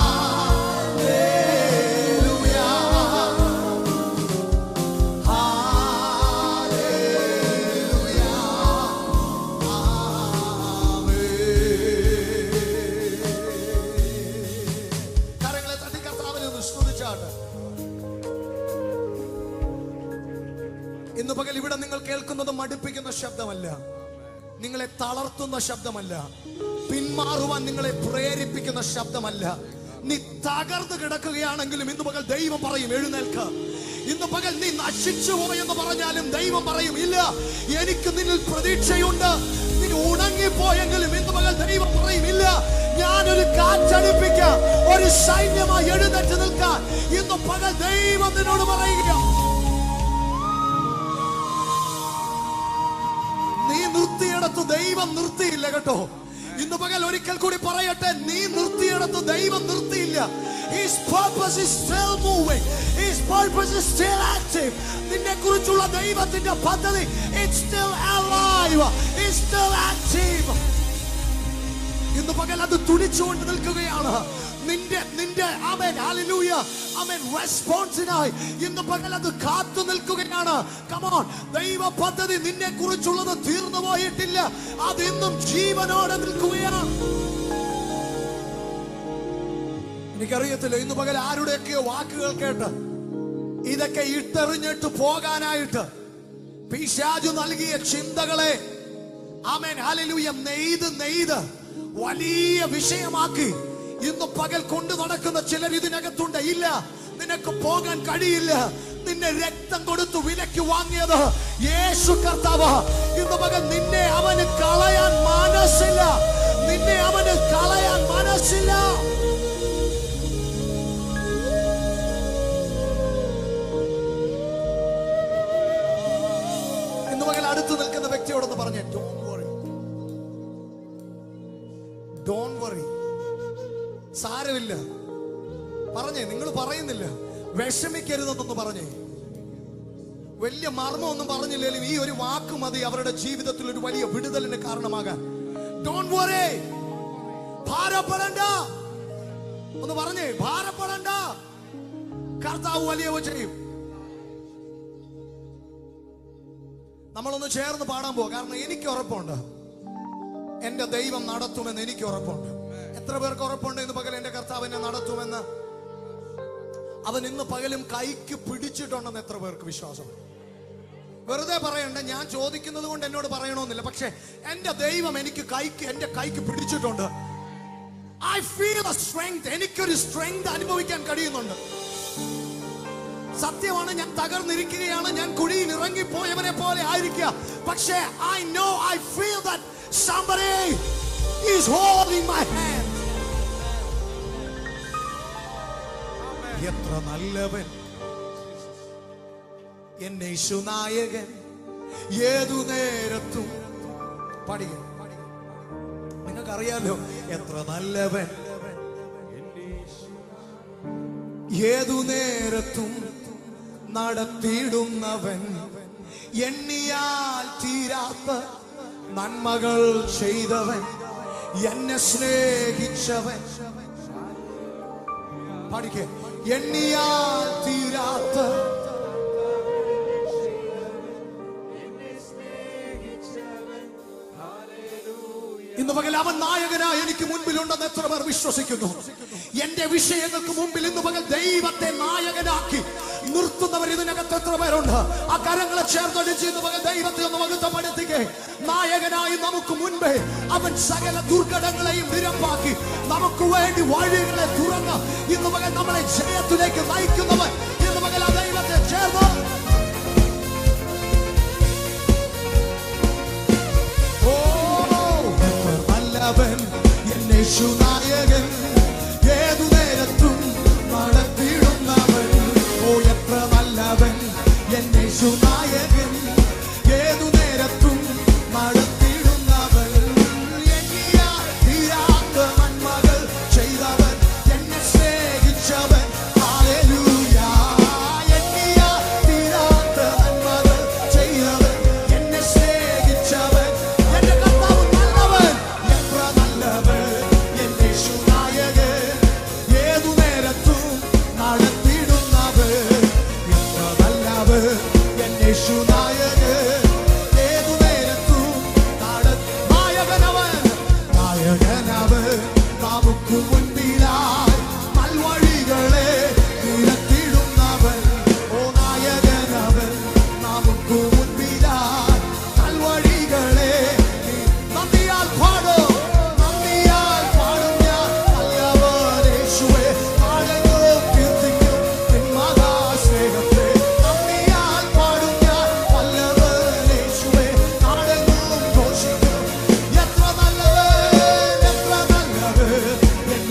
ഹല്ലേലൂയ. കരങ്ങളെ തട്ടി കർത്താവിനെ ഒന്ന് സ്തുതിച്ചാട്ടെ. ഇന്ന് പകൽ ഇവിടെ നിങ്ങൾ കേൾക്കുന്നത് മടുപ്പിക്കുന്ന ശബ്ദമല്ല, നിങ്ങളെ തളർത്തുന്ന ശബ്ദമല്ല, പിന്മാറുവാൻ നിങ്ങളെ പ്രേരിപ്പിക്കുന്ന ശബ്ദമല്ല. നീ തകർന്നു കിടക്കുകയാണെങ്കിലും ഇന്ന് പകൽ ദൈവം പറയും എഴുന്നേൽക്ക. ഇന്ന് പകൽ നീ നശിച്ചു പോയെന്ന് പറഞ്ഞാലും ദൈവം പറയും ഇല്ല, എനിക്ക് നിന്നിൽ പ്രതീക്ഷയുണ്ട്. നീ ഉണങ്ങിപ്പോയെങ്കിലും ഇന്ന് പകൽ ദൈവം പറയും ഇല്ല, ഞാനൊരു കാറ്റടിപ്പിക്കാം, ഒരു സൈന്യമായി എഴുന്നേറ്റ് നിൽക്കാൻ ഇന്ന് പകൽ ദൈവം നിന്നോട് പറയുക. നീ നിർത്തിയിടത്ത് ദൈവം നിർത്തിയില്ല കേട്ടോ. ഇന്ന് പകൽ ഒരിക്കൽ കൂടി പറയട്ടെ, നീ നിർത്തിയിടത്ത് ദൈവം നിർത്തിയില്ല. His purpose is still moving. His purpose is still active. നിന്നെ കുറിച്ചുള്ള ദൈവത്തിന്റെ പദ്ധതി it's still alive. It's still active. ഇന്ന് പകൽ അത് തുടിച്ചുകൊണ്ട് നിൽക്കുകയാണ്. നിന്റെ ആമേൻ ഹല്ലേലൂയ ആമേൻ റെസ്പോൺസിനായി ഇന്ന് പകൽ അത് കാത്തു നിൽക്കുകയാണ്. Come on, ദൈവ പദ്ധതി നിന്നെ കുറിച്ചുള്ളത് തീർന്നു പോയിട്ടില്ല, അത് ഇന്നും ജീവനോടെ നിൽക്കുകയാണ്. എനിക്കറിയത്തില്ല ഇന്ന് പകൽ ആരുടെയൊക്കെയോ വാക്കുകൾ കേട്ട് ഇതൊക്കെ ഇട്ടെറിഞ്ഞിട്ട് പോകാനായിട്ട് പിശാചു നൽകിയ ചിന്തകളെ ആമേൻ ഹല്ലേലൂയ നെയ്ത് വലിയ വിഷയമാക്കി ഇന്ന് പകൽ കൊണ്ടു നടക്കുന്ന ചിലർ ഇതിനകത്തുണ്ട്. ഇല്ല, നിനക്ക് പോകാൻ കഴിയില്ല. നിന്നെ രക്തം കൊടുത്തു വിലക്ക് വാങ്ങിയത് യേശു കർത്താവ്. ഇന്ന് പകൽ നിന്നെ അവന് കളയാൻ മനസ്സില്ല, നിന്നെ അവന് കളയാൻ മനസ്സില്ല. ഇന്ന് പകൽ അടുത്ത് നിൽക്കുന്ന വ്യക്തിയോടൊന്ന് പറഞ്ഞേ, ഡോണ്ട് വറി, സാരമില്ല. പറഞ്ഞേ, നിങ്ങൾ പറയുന്നില്ല വിഷമിക്കരുതെന്നൊന്ന് പറഞ്ഞേ. വലിയ മർമ്മമൊന്നും പറഞ്ഞില്ലെങ്കിലും ഈ ഒരു വാക്ക് മതി അവരുടെ ജീവിതത്തിൽ ഒരു വലിയ വിടുതലിന് കാരണമാകാൻ. Don't worry, ഭാരപ്പെടണ്ട. ഒന്ന് പറഞ്ഞേ, ഭാരപ്പെടണ്ട, കർത്താവ് വലിയവ ചെയ്യും. നമ്മളൊന്ന് ചേർന്ന് പാടാൻ പോവാ. കാരണം എനിക്ക് ഉറപ്പുണ്ട് എന്റെ ദൈവം നടത്തുമെന്ന്. എനിക്ക് ഉറപ്പുണ്ട്. എത്ര പേർക്ക് ഉറപ്പുണ്ട് ഇന്ന് പകൽ എന്റെ കർത്താവ് എന്നെ നടത്തുമെന്ന്? അവൻ ഇന്ന് പകലും കൈക്ക് പിടിച്ചിട്ടുണ്ടെന്ന് എത്ര പേർക്ക് വിശ്വാസം? വെറുതെ പറയണ്ട, ഞാൻ ചോദിക്കുന്നത് കൊണ്ട് എന്നോട് പറയണമെന്നില്ല. പക്ഷെ എന്റെ ദൈവം എന്റെ കൈക്ക് പിടിച്ചിട്ടുണ്ട്. I feel A strength. എനിക്കൊരു സ്ട്രെങ്ത് അനുഭവിക്കാൻ കഴിയുന്നുണ്ട്. സത്യമാണ്, ഞാൻ തകർന്നിരിക്കുകയാണ്, ഞാൻ കുഴിയിൽ ഇറങ്ങിപ്പോയവനെ പോലെ ആയിരിക്കുക. പക്ഷേ I know, I feel that somebody is holding my hand. എത്ര നല്ലവൻ എന്നെ യേശുനായകൻ, ഏതു നേരത്തും. പാടിക, നിങ്ങൾക്കറിയാലോ എത്ര നല്ലവൻ, ഏതു നേരത്തും നടത്തിയിടുന്നവൻ, എണ്ണിയാൽ തീരാത്ത നന്മകൾ ചെയ്തവൻ, എന്നെ സ്നേഹിച്ചവൻ. പാടിക്കേ, എണ്ണിയാൽ തീരാത്ത. ഇന്ന് പകൽ അവൻ നായകനായി എനിക്ക് മുൻപിലുണ്ടെന്ന് എത്ര പേർ വിശ്വസിക്കുന്നു? എന്റെ വിഷയങ്ങൾക്ക് മുമ്പിൽ ഇന്ന് പകൽ ദൈവത്തെ നായകനാക്കി നിർത്തുന്നവർ ഇതിനകത്ത് എത്ര പേരുണ്ട്? ആ കരങ്ങളെ ചേർന്നൊടിച്ച് ഇന്ന് മകൻ ദൈവത്തെ ഒന്ന് മഹത്വപ്പെടുത്തിക്കേ. നായകനായി നമുക്ക് മുൻപേ അവൻ സകല ദുർഘടങ്ങളെയും നിരപ്പാക്കി നമുക്ക് വേണ്ടി വഴികളെ തുറന്ന് ഇന്ന് മകൻ നമ്മളെ ജയത്തിലേക്ക് നയിക്കുന്നവൻ ഇന്ന് മകൻ ആ ദൈവത്തെ ചേർന്ന് നല്ലവൻ യേശു നായകൻ ഏതു നേരത്തും നടത്തിയിടുന്നവൻ. ഓ എത്ര നല്ലവൻ യേശു നായകൻ ഏതു നേരത്തും നടത്തിയിടുന്നവൻ. എണ്ണിയാൽ തീരാത്ത നന്മകൾ ചെയ്തവൻ, എന്നെ സ്നേഹിച്ചവൻ. ഹല്ലേലൂയ. എണ്ണിയാൽ തീരാത്ത നന്മകൾ ചെയ്തവൻ, എന്നെ സ്നേഹിച്ചവൻ. എന്റെ കർത്താവ് നല്ലവൻ, എത്ര നല്ലവൻ യേശു നായകൻ ഏതു നേരത്തും നടത്തിയിടുന്നവൻ. എത്ര നല്ലവൻ യേശു നായകൻ ഏതു നേരത്തും നായകനവൻ. നായകനവൻ നമുക്ക് മുൻപിലായി നൽവഴികളെ നിരത്തിയിടുന്നവൻ. ഓ നായകനവൻ നമുക്ക് മുൻപിലായി നൽവഴികളെ നന്ദിയാൽ പാടും, നന്ദിയാൽ പാടും ഞാൻ നല്ലവൻ യേശുവേ. നാടെങ്ങും കീർത്തിക്കും നിൻ മഹാസ്നേഹത്തെ. നന്ദിയാൽ പാടും ഞാൻ നല്ലവൻ യേശുവേ. നാടെങ്ങും ഘോഷിക്കും. എത്ര നല്ലവൻ, എത്ര നല്ലവൻ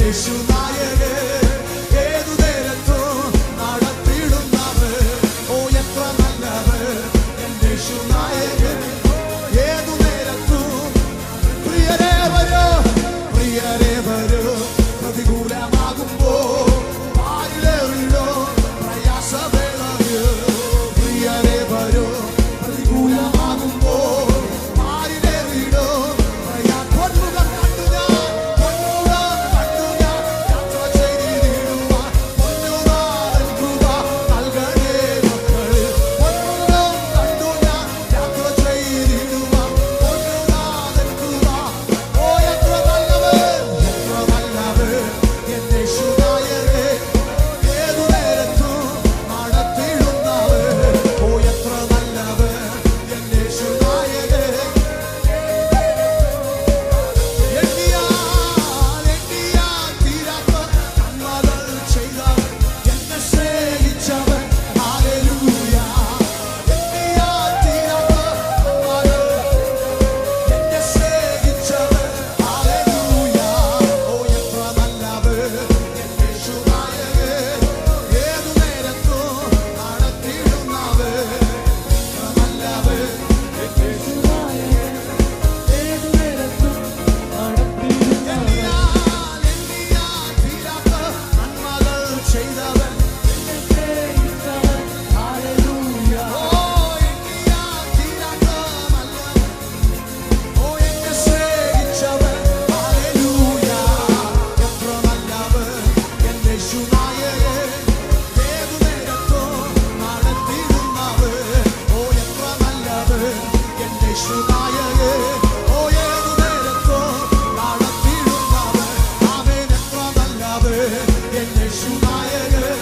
യേശു നായകൻ ഏതു നേരത്തും നടത്തിയിടുന്നവൻ. ഓ എത്ര നല്ലവൻ യേശു നായകൻ ഏതു നേരത്തും. പ്രിയരേ വരൂ, പ്രിയരേ വരൂ, പ്രതികൂലമാകുമ്പോ പാരിലേറിടോ പ്രയാസവേളയിൽ. പ്രിയരേ വരൂ, പ്രതികൂലമാകുമ്പോ പാരിലേറിടോ പൊന്മുഖം കണ്ടു ഞാൻ, പൊന്മുഖം കണ്ടു ഞാൻ യാത്ര ചെയ്തിടുവാൻ. പൊന്നുനാഥൻ കൃപ നൽകണേ മക്കളെ. പൊന്മുഖം കണ്ടു ഞാൻ യാത്ര ചെയ്തിടുവാൻ. പൊന്നുനാഥൻ കൃപ. ഓ എത്ര നല്ലവൻ, എത്ര നല്ലവൻ യേശു നായകൻ ഏതു നേരത്തും നടത്തിയിടുന്നവൻ. ഓ എത്ര നല്ലവൻ യേശു നായകൻ. എണ്ണിയാൽ തീരാത്ത നന്മകൾ ചെയ്തവൻ, എന്നെ സ്നേഹിച്ചവൻ. ഹല്ലേലൂയ. എണ്ണിയാൽ തീരാത്ത നന്മകൾ എന്നെ സ്നേഹിച്ചവൻ. ഹല്ലേലൂയ. ഓ എത്ര നല്ലവൻ യേശു നായകൻ ഏതു നേരത്തും നടത്തിയിടുന്നവൻ. എത്ര നല്ലവൻ യേശു നായകൻ ഏതു നേരത്തും നടത്തിയിടുന്നവൻ. എണ്ണിയാൽ തീരാത്ത നന്മകൾ ചെയ്തവൻ, എന്നെ സ്നേഹിച്ചവൻ. ഹല്ലേലൂയ. ഓ എണ്ണിയാൽ തീരാത്ത നന്മകൾ, ഓ എന്നെ സ്നേഹിച്ചവൻ. ഹല്ലേലൂയ. എത്ര നല്ലവൻ യേശു നായകൻ ഏതു നേരത്തും നടത്തിയിടുന്നവൻ. ഓ എത്ര നല്ലവൻ യേശു നായകൻ. ഓ ഏതു നേരത്തും നടത്തിയിടുന്നവൻ. ആമേൻ. എത്ര നല്ലവൻ യേശു നായകൻ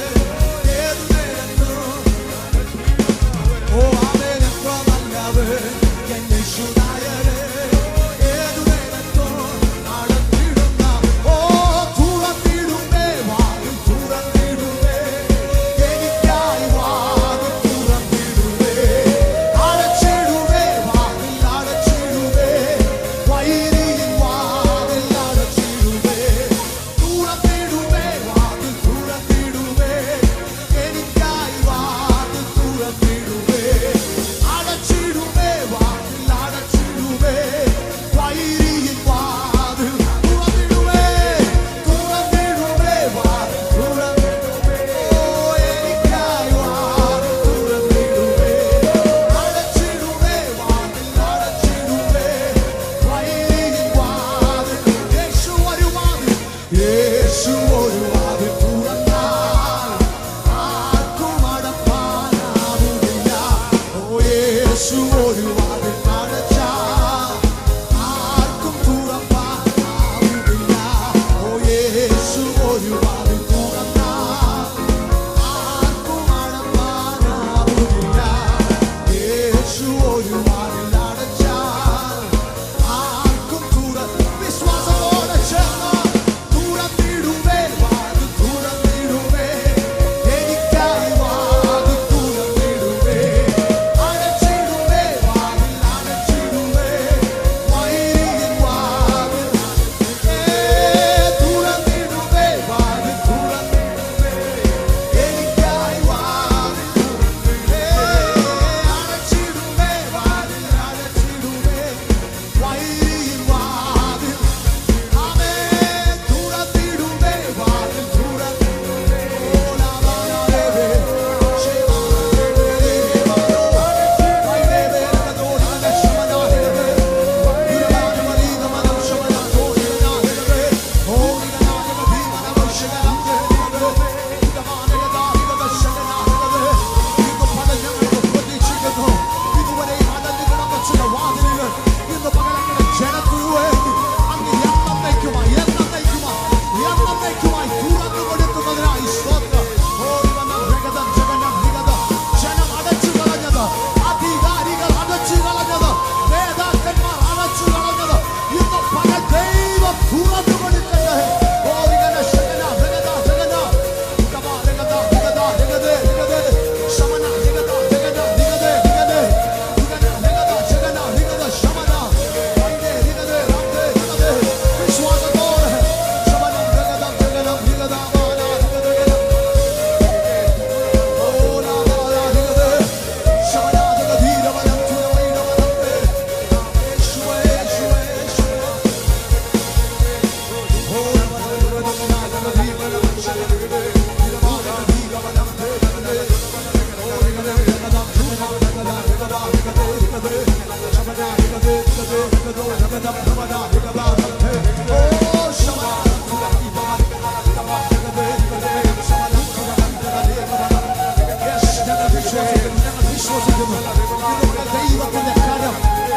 ഏതു നേരത്തും. ഓ ആമേൻ. എത്ര നല്ലവൻ യേശു നായകൻ ഏതു നേരത്തും നടത്തിയിടുന്ന. ഓ തുറന്നിടുമേ വാതിൽ, തുറന്നിടുമേ എനിക്കായി വാതിൽ തുറന്നിടുമേ. അടച്ചിടുമേ വാതിൽ, അടച്ചിടുമേ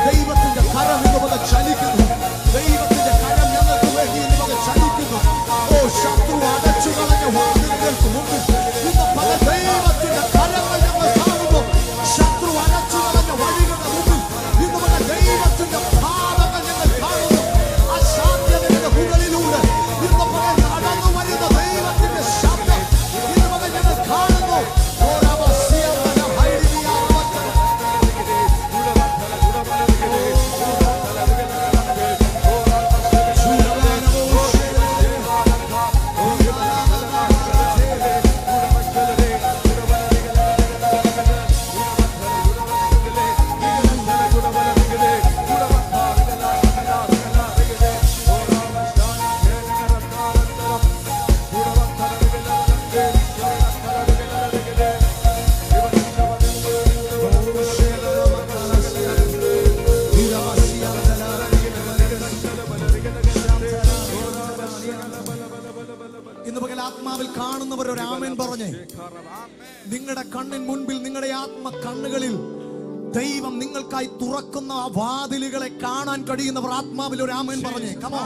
ദൈവത്തിന്റെ കരം ഇന്ന് ചലിക്കുന്നു. ദൈവത്തിന്റെ കരം ഞങ്ങൾക്ക് വേണ്ടി ഇന്ന് ചലിക്കുന്നു. ഓ ശത്രു അടച്ചു കളഞ്ഞ വാതിലുകൾക്ക് മുമ്പിൽ ഇന്ന് പല ദൈവത്തിന്റെ കരങ്ങൾ ഞങ്ങൾ കാണുന്നു. ശത്രു അടച്ചു കളഞ്ഞ വഴികളുടെ മുമ്പിൽ ഇന്ന് ദൈവത്തിന്റെ പാദങ്ങൾ ഞങ്ങൾ കാണുന്നു. അസാധ്യതയുടെ മുകളിലൂടെ ഇന്ന് നടന്നു വരുന്ന ദൈവത്തിന്റെ ശബ്ദം ഇന്ന് ഞങ്ങൾ കാണുന്നു. ആത്മാവിൽ കാണുന്നവർ ഒരു ആമേൻ പറഞ്ഞേ. നിങ്ങളുടെ കണ്ണിൻ മുൻപിൽ, നിങ്ങളുടെ ആത്മ കണ്ണുകളിൽ ദൈവം നിങ്ങൾക്കായി തുറക്കുന്ന ആ വാതിലുകളെ കാണാൻ കഴിയുന്നവർ ആത്മാവിൽ ഒരു ആമേൻ പറഞ്ഞേ. കമോ,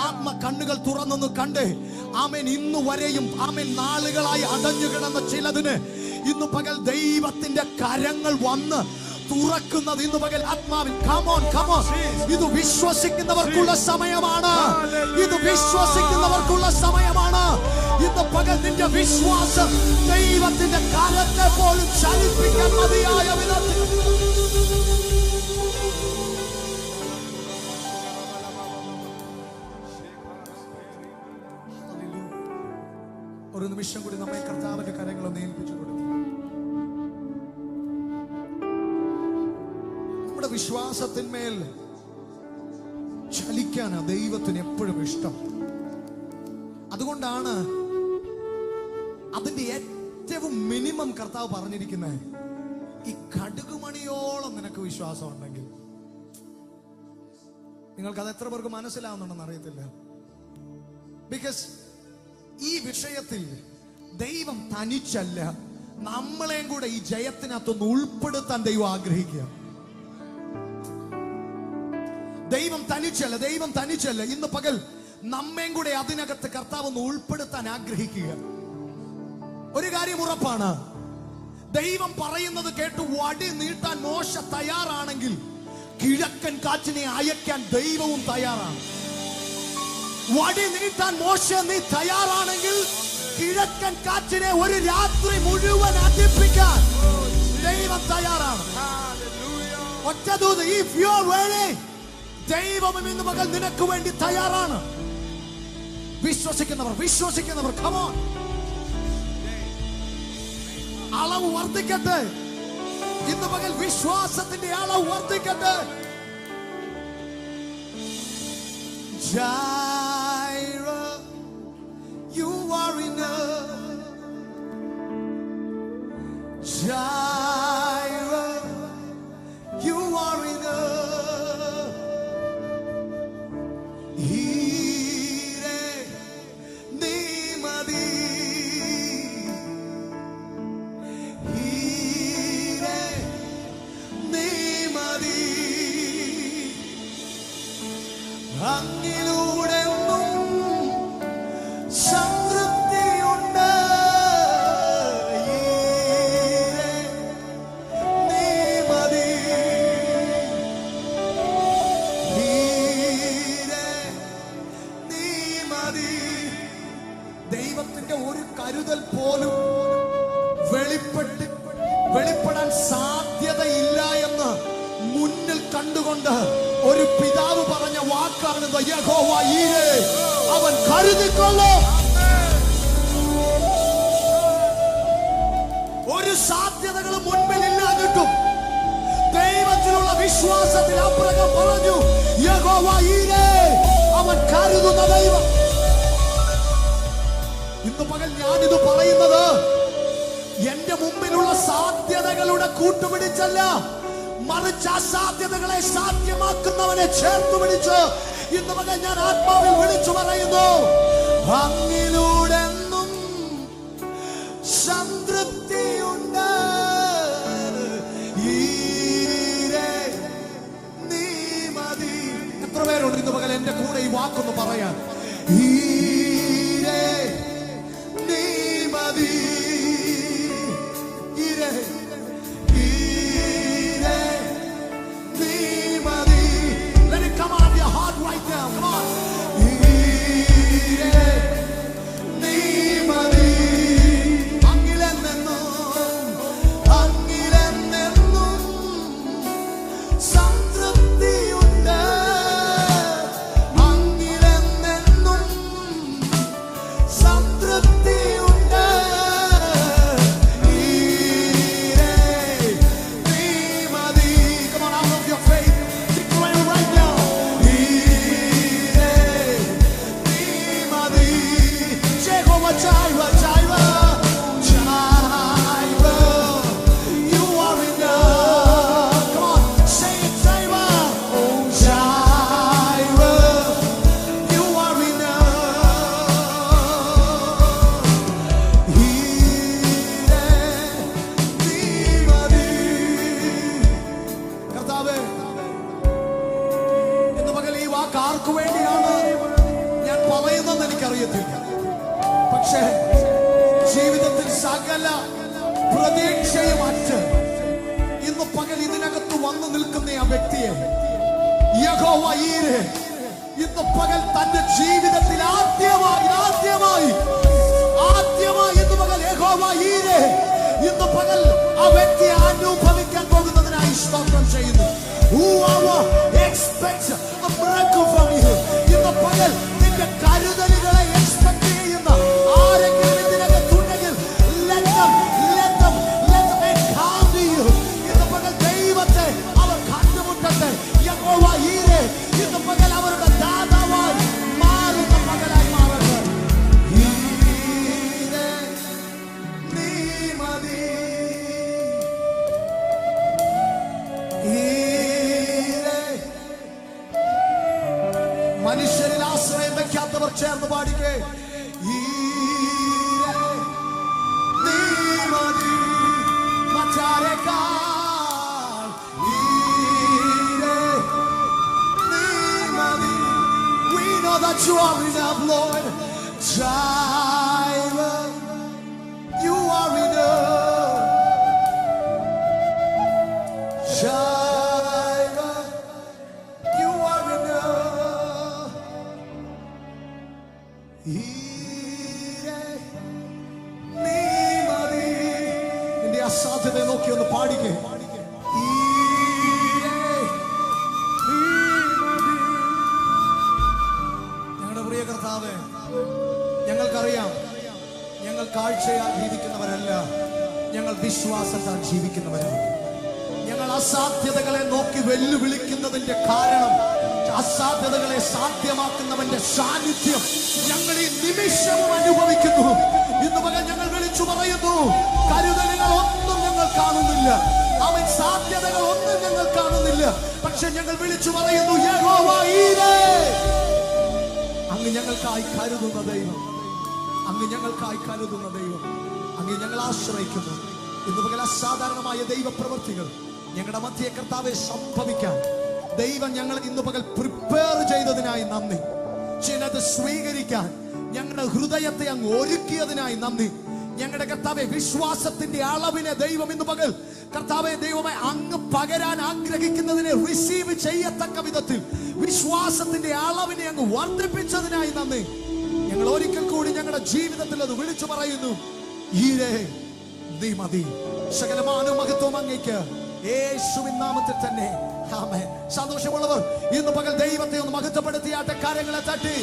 ആത്മ കണ്ണുകൾ തുറന്നൊന്ന് കണ്ടേ. ആമേൻ. ഇന്നു വരെയും ആമേൻ നാളുകളായി അടഞ്ഞു കിടന്ന ചിലതിന് ഇന്നു പകൽ ദൈവത്തിന്റെ കരങ്ങൾ വന്ന് തുറക്കുന്നത് ഇന്ന് പകൽ ആത്മാവിൽ. Come on come on. ഇത് വിശ്വസിക്കുന്നവർക്കുള്ള സമയമാണ്. ഇത് വിശ്വസിക്കുന്നവർക്കുള്ള സമയമാണ്. ഇന്ന് പകൽ നിന്റെ വിശ്വാസം ദൈവത്തിന്റെ കരത്തെ പോലും ചലിപ്പിക്കാൻ മതിയായ വിധത്തിൽ. ഒരു നിമിഷം കൂടി നമ്മെ കർത്താവിന്റെ കരങ്ങളൊന്ന് ഏൽപ്പിച്ചു കൊടുക്കും. വിശ്വാസത്തിന്മേൽ ചലിക്കാനാ ദൈവത്തിന് എപ്പോഴും ഇഷ്ടം. അതുകൊണ്ടാണ് അതിന്റെ ഏറ്റവും മിനിമം കർത്താവ് പറഞ്ഞിരിക്കുന്നത്, ഈ കടുകുമണിയോളം നിനക്ക് വിശ്വാസം ഉണ്ടെങ്കിൽ. നിങ്ങൾക്ക് അത് എത്ര പേർക്ക് മനസ്സിലാവുന്നുണ്ടെന്ന് അറിയത്തില്ല. ബിക്കോസ് ഈ വിഷയത്തിൽ ദൈവം തനിച്ചല്ല, നമ്മളെയും കൂടെ ഈ ജയത്തിനകത്തൊന്ന് ഉൾപ്പെടുത്താൻ ദൈവം ആഗ്രഹിക്കുക. ദൈവം തനിച്ചല്ല. ഇന്ന് പകൽ നമ്മയും കൂടെ അതിനകത്ത് കർത്താവ് ഒന്ന് ഉൾപ്പെടുത്താൻ ആഗ്രഹിക്കുക. ഒരു കാര്യം ഉറപ്പാണ്, ദൈവം പറയുന്നത് കേട്ട് വടി നീട്ടാൻ മോശ തയ്യാറാണെങ്കിൽ കിഴക്കൻ കാറ്റിനെ അയക്കാൻ ദൈവവും തയ്യാറാണ്. വടി നീട്ടാൻ മോശ നീ തയ്യാറാണെങ്കിൽ കിഴക്കൻ കാറ്റിനെ ഒരു രാത്രി മുഴുവൻ അതിപ്പിക്കാൻ ദൈവം തയ്യാറാണ്. ഒറ്റദൂത്, if you are ready, ദൈവം ഇന്ന് പകൽ നിനക്ക് വേണ്ടി തയ്യാറാണ്. വിശ്വസിക്കുന്നവർ come on. അളവ് വർദ്ധിക്കട്ടെ. ഇന്ന് പകൽ വിശ്വാസത്തിന്റെ അളവ് വർദ്ധിക്കട്ടെ. Jireh, you are enough. Jireh, you are enough. അങ്ങിലൂടെന്നും സംതൃപ്തിയുണ്ട്. നീ മതി, നീ മതി. ദൈവത്തിന്റെ ഒരു കരുതൽ പോലും വെളിപ്പെടാൻ സാധ്യതയില്ല എന്ന് മുന്നിൽ കണ്ടുകൊണ്ട് ഒരു പിതാവ് പറഞ്ഞ വാക്കാണ് യഹോവ ഈരേ, അവൻ കരുതിക്കൊള്ളും. ഒരു സാധ്യതകളും മുൻപിൽ ഇല്ലാതിട്ടും ദൈവത്തിലുള്ള വിശ്വാസത്തിൽ അബ്രഹാം പറഞ്ഞു, യഹോവ ഈരേ, അവൻ കരുതുന്ന ദൈവം. ഇന്ന് പകൽ ഞാനിത് പറയുന്നത് എന്റെ മുമ്പിലുള്ള സാധ്യതകളുടെ കൂട്ടുപിടിച്ചല്ല, മറിച്ച് അസാധ്യതകളെ സാധ്യമാക്കുന്നവനെ ചേർത്ത് പിടിച്ച് ഇന്ന് പകൽ ഞാൻ ആത്മാവിൽ വിളിച്ചു പറയുന്നു, അങ്ങിലൂടെ എന്നും സംതൃപ്തിയുണ്ട്. നീ മതി. എത്ര പേരുണ്ട് ഇന്ന് പകൽ എന്റെ കൂടെ ഈ വാക്കൊന്ന് പറയാൻ? നീ മതി. Let it come out of your heart right now. Come on. നീ മതി. അങ്ങിലെന്നെന്നും സംതൃപ്തിയുണ്ട്. അങ്ങിലെന്നെന്നും സംതൃപ്തിയുണ്ട്. നീ മതി. Come on, out of your faith. Declare it right now. നീ മതി. Jehovah Jireh, Jireh, Jireh. You are enough. Come on, say it, Jireh. Oh, Jireh. You are enough. നീ മതി. കർത്താവേ, ഇന്ന് പകൽ ഈ വാക്ക് ആർക്കു വേണ്ടിയാണ് ഞാൻ പറയുന്നതെന്ന് എനിക്കറിയത്തില്ല. പക്ഷേ ജീവിതത്തിൽ സകല പ്രതീക്ഷയും അറ്റ് ഇന്ന് പകൽ ഇതിനകത്ത് വന്നു നിൽക്കുന്ന ആ വ്യക്തിയെ യഹോവ ഈരെ ഇന്ന് പകൽ തന്റെ ജീവിതത്തിൽ ആദ്യമായി ഇന്ന് പകൽ യഹോവ ഈരെ ഇന്ന് പകൽ ആ വ്യക്തിയെ അനുഭവിക്കാൻ പോകുന്നതിനായി സ്തോത്രം ചെയ്യുന്നു. Whoever expects a miracle from you, ഇന്ന് പകൽ നിന്റെ കരുതലുകളെ എക്സ്പെക്ട് ചെയ്യുന്ന ആരെങ്കിലും ഇതിനകത്തുണ്ടെങ്കിൽ let them encounter you. ഇന്ന് പകൽ ദൈവത്തെ അവർ കണ്ടുമുട്ടട്ടെ. യഹോവ ഈരെ ഇന്ന് പകൽ അവരുടെ ദാതാവായി മാറുന്ന പകലായി മാറട്ടെ. ഈരെ നീ മതി. മനുഷ്യരിൽ ആശ്രയം വെക്കാത്തവർ ചേർന്ന് പാടിക്കേ. നീ മതി. മറ്റാരെക്കാൾ നീ മതി. We know that you are enough, Lord. Jireh, you are enough. Jireh, you are enough. നീ മതി. നിന്റെ അസാധ്യതയെ നോക്കി ഒന്ന് പാടിക്കേ. ഞങ്ങളുടെ പ്രിയ കർത്താവേ, ഞങ്ങൾക്കറിയാം ഞങ്ങൾ കാഴ്ചയാൽ ജീവിക്കുന്നവരല്ല, ഞങ്ങൾ വിശ്വാസത്താൽ ജീവിക്കുന്നവരാണ്. ഞങ്ങൾ അസാധ്യതകളെ നോക്കി വെല്ലുവിളിക്കുന്നതിന്റെ കാരണം അസാധ്യതകളെ സാധ്യമാക്കുന്നവന്റെ സാന്നിധ്യം ഞങ്ങൾ ഈ നിമിഷവും അനുഭവിക്കുന്നു. ഇന്ന് പകൽ ഞങ്ങൾ വിളിച്ചു പറയുന്നു, കരുതലുകൾ ഒന്നും ഞങ്ങൾ കാണുന്നില്ല, അവൻ സാധ്യതകൾ ഒന്നും ഞങ്ങൾ കാണുന്നില്ല. പക്ഷെ ഞങ്ങൾ വിളിച്ചു പറയുന്നു, യഹോവ ഈരെ, അങ്ങ് ഞങ്ങൾക്കായി കരുതുന്ന ദൈവം, അങ്ങ് ഞങ്ങൾക്കായി കരുതുന്ന ദൈവം, അങ്ങ് ഞങ്ങൾ ആശ്രയിക്കുന്നു. ഇന്ന് പകൽ അസാധാരണമായ ദൈവപ്രവൃത്തികൾ ഞങ്ങളുടെ മധ്യേ കർത്താവെ സംഭവിക്കാൻ ദൈവം ഞങ്ങൾ ഇന്ന് പകൽ പ്രിപ്പയർ ചെയ്തതിനായി നന്ദി. ചിലത് സ്വീകരിക്കാൻ ഞങ്ങളുടെ ഹൃദയത്തെ അങ്ങ് ഒരുക്കിയതിനായി നന്ദി. ഞങ്ങളുടെ കർത്താവെ, വിശ്വാസത്തിന്റെ അളവിനെ ദൈവം ഇന്ന് പകൽ കർത്താവെ ദൈവമേ അങ്ങ് പകരാൻ ആഗ്രഹിക്കുന്നതിനെ റിസീവ് ചെയ്യത്തക്ക വിധത്തിൽ വിശ്വാസത്തിന്റെ അളവിനെ അങ്ങ് വർദ്ധിപ്പിച്ചതിനായി നന്ദി. ഞങ്ങൾ ഒരിക്കൽ കൂടി ഞങ്ങളുടെ ജീവിതത്തിൽ അത് വിളിച്ചു പറയുന്നു, ഈരേ നീ മതി. സകലമാന മഹത്വം അങ്ങേക്ക് യേശുവിൻ നാമത്തിൽ തന്നെ. ആമേൻ. സന്തോഷമുള്ളവർ ഇന്ന് പകൽ ദൈവത്തെ ഒന്ന് മഹത്വപ്പെടുത്തിയാട്ടെ. കാര്യങ്ങളെ തട്ടി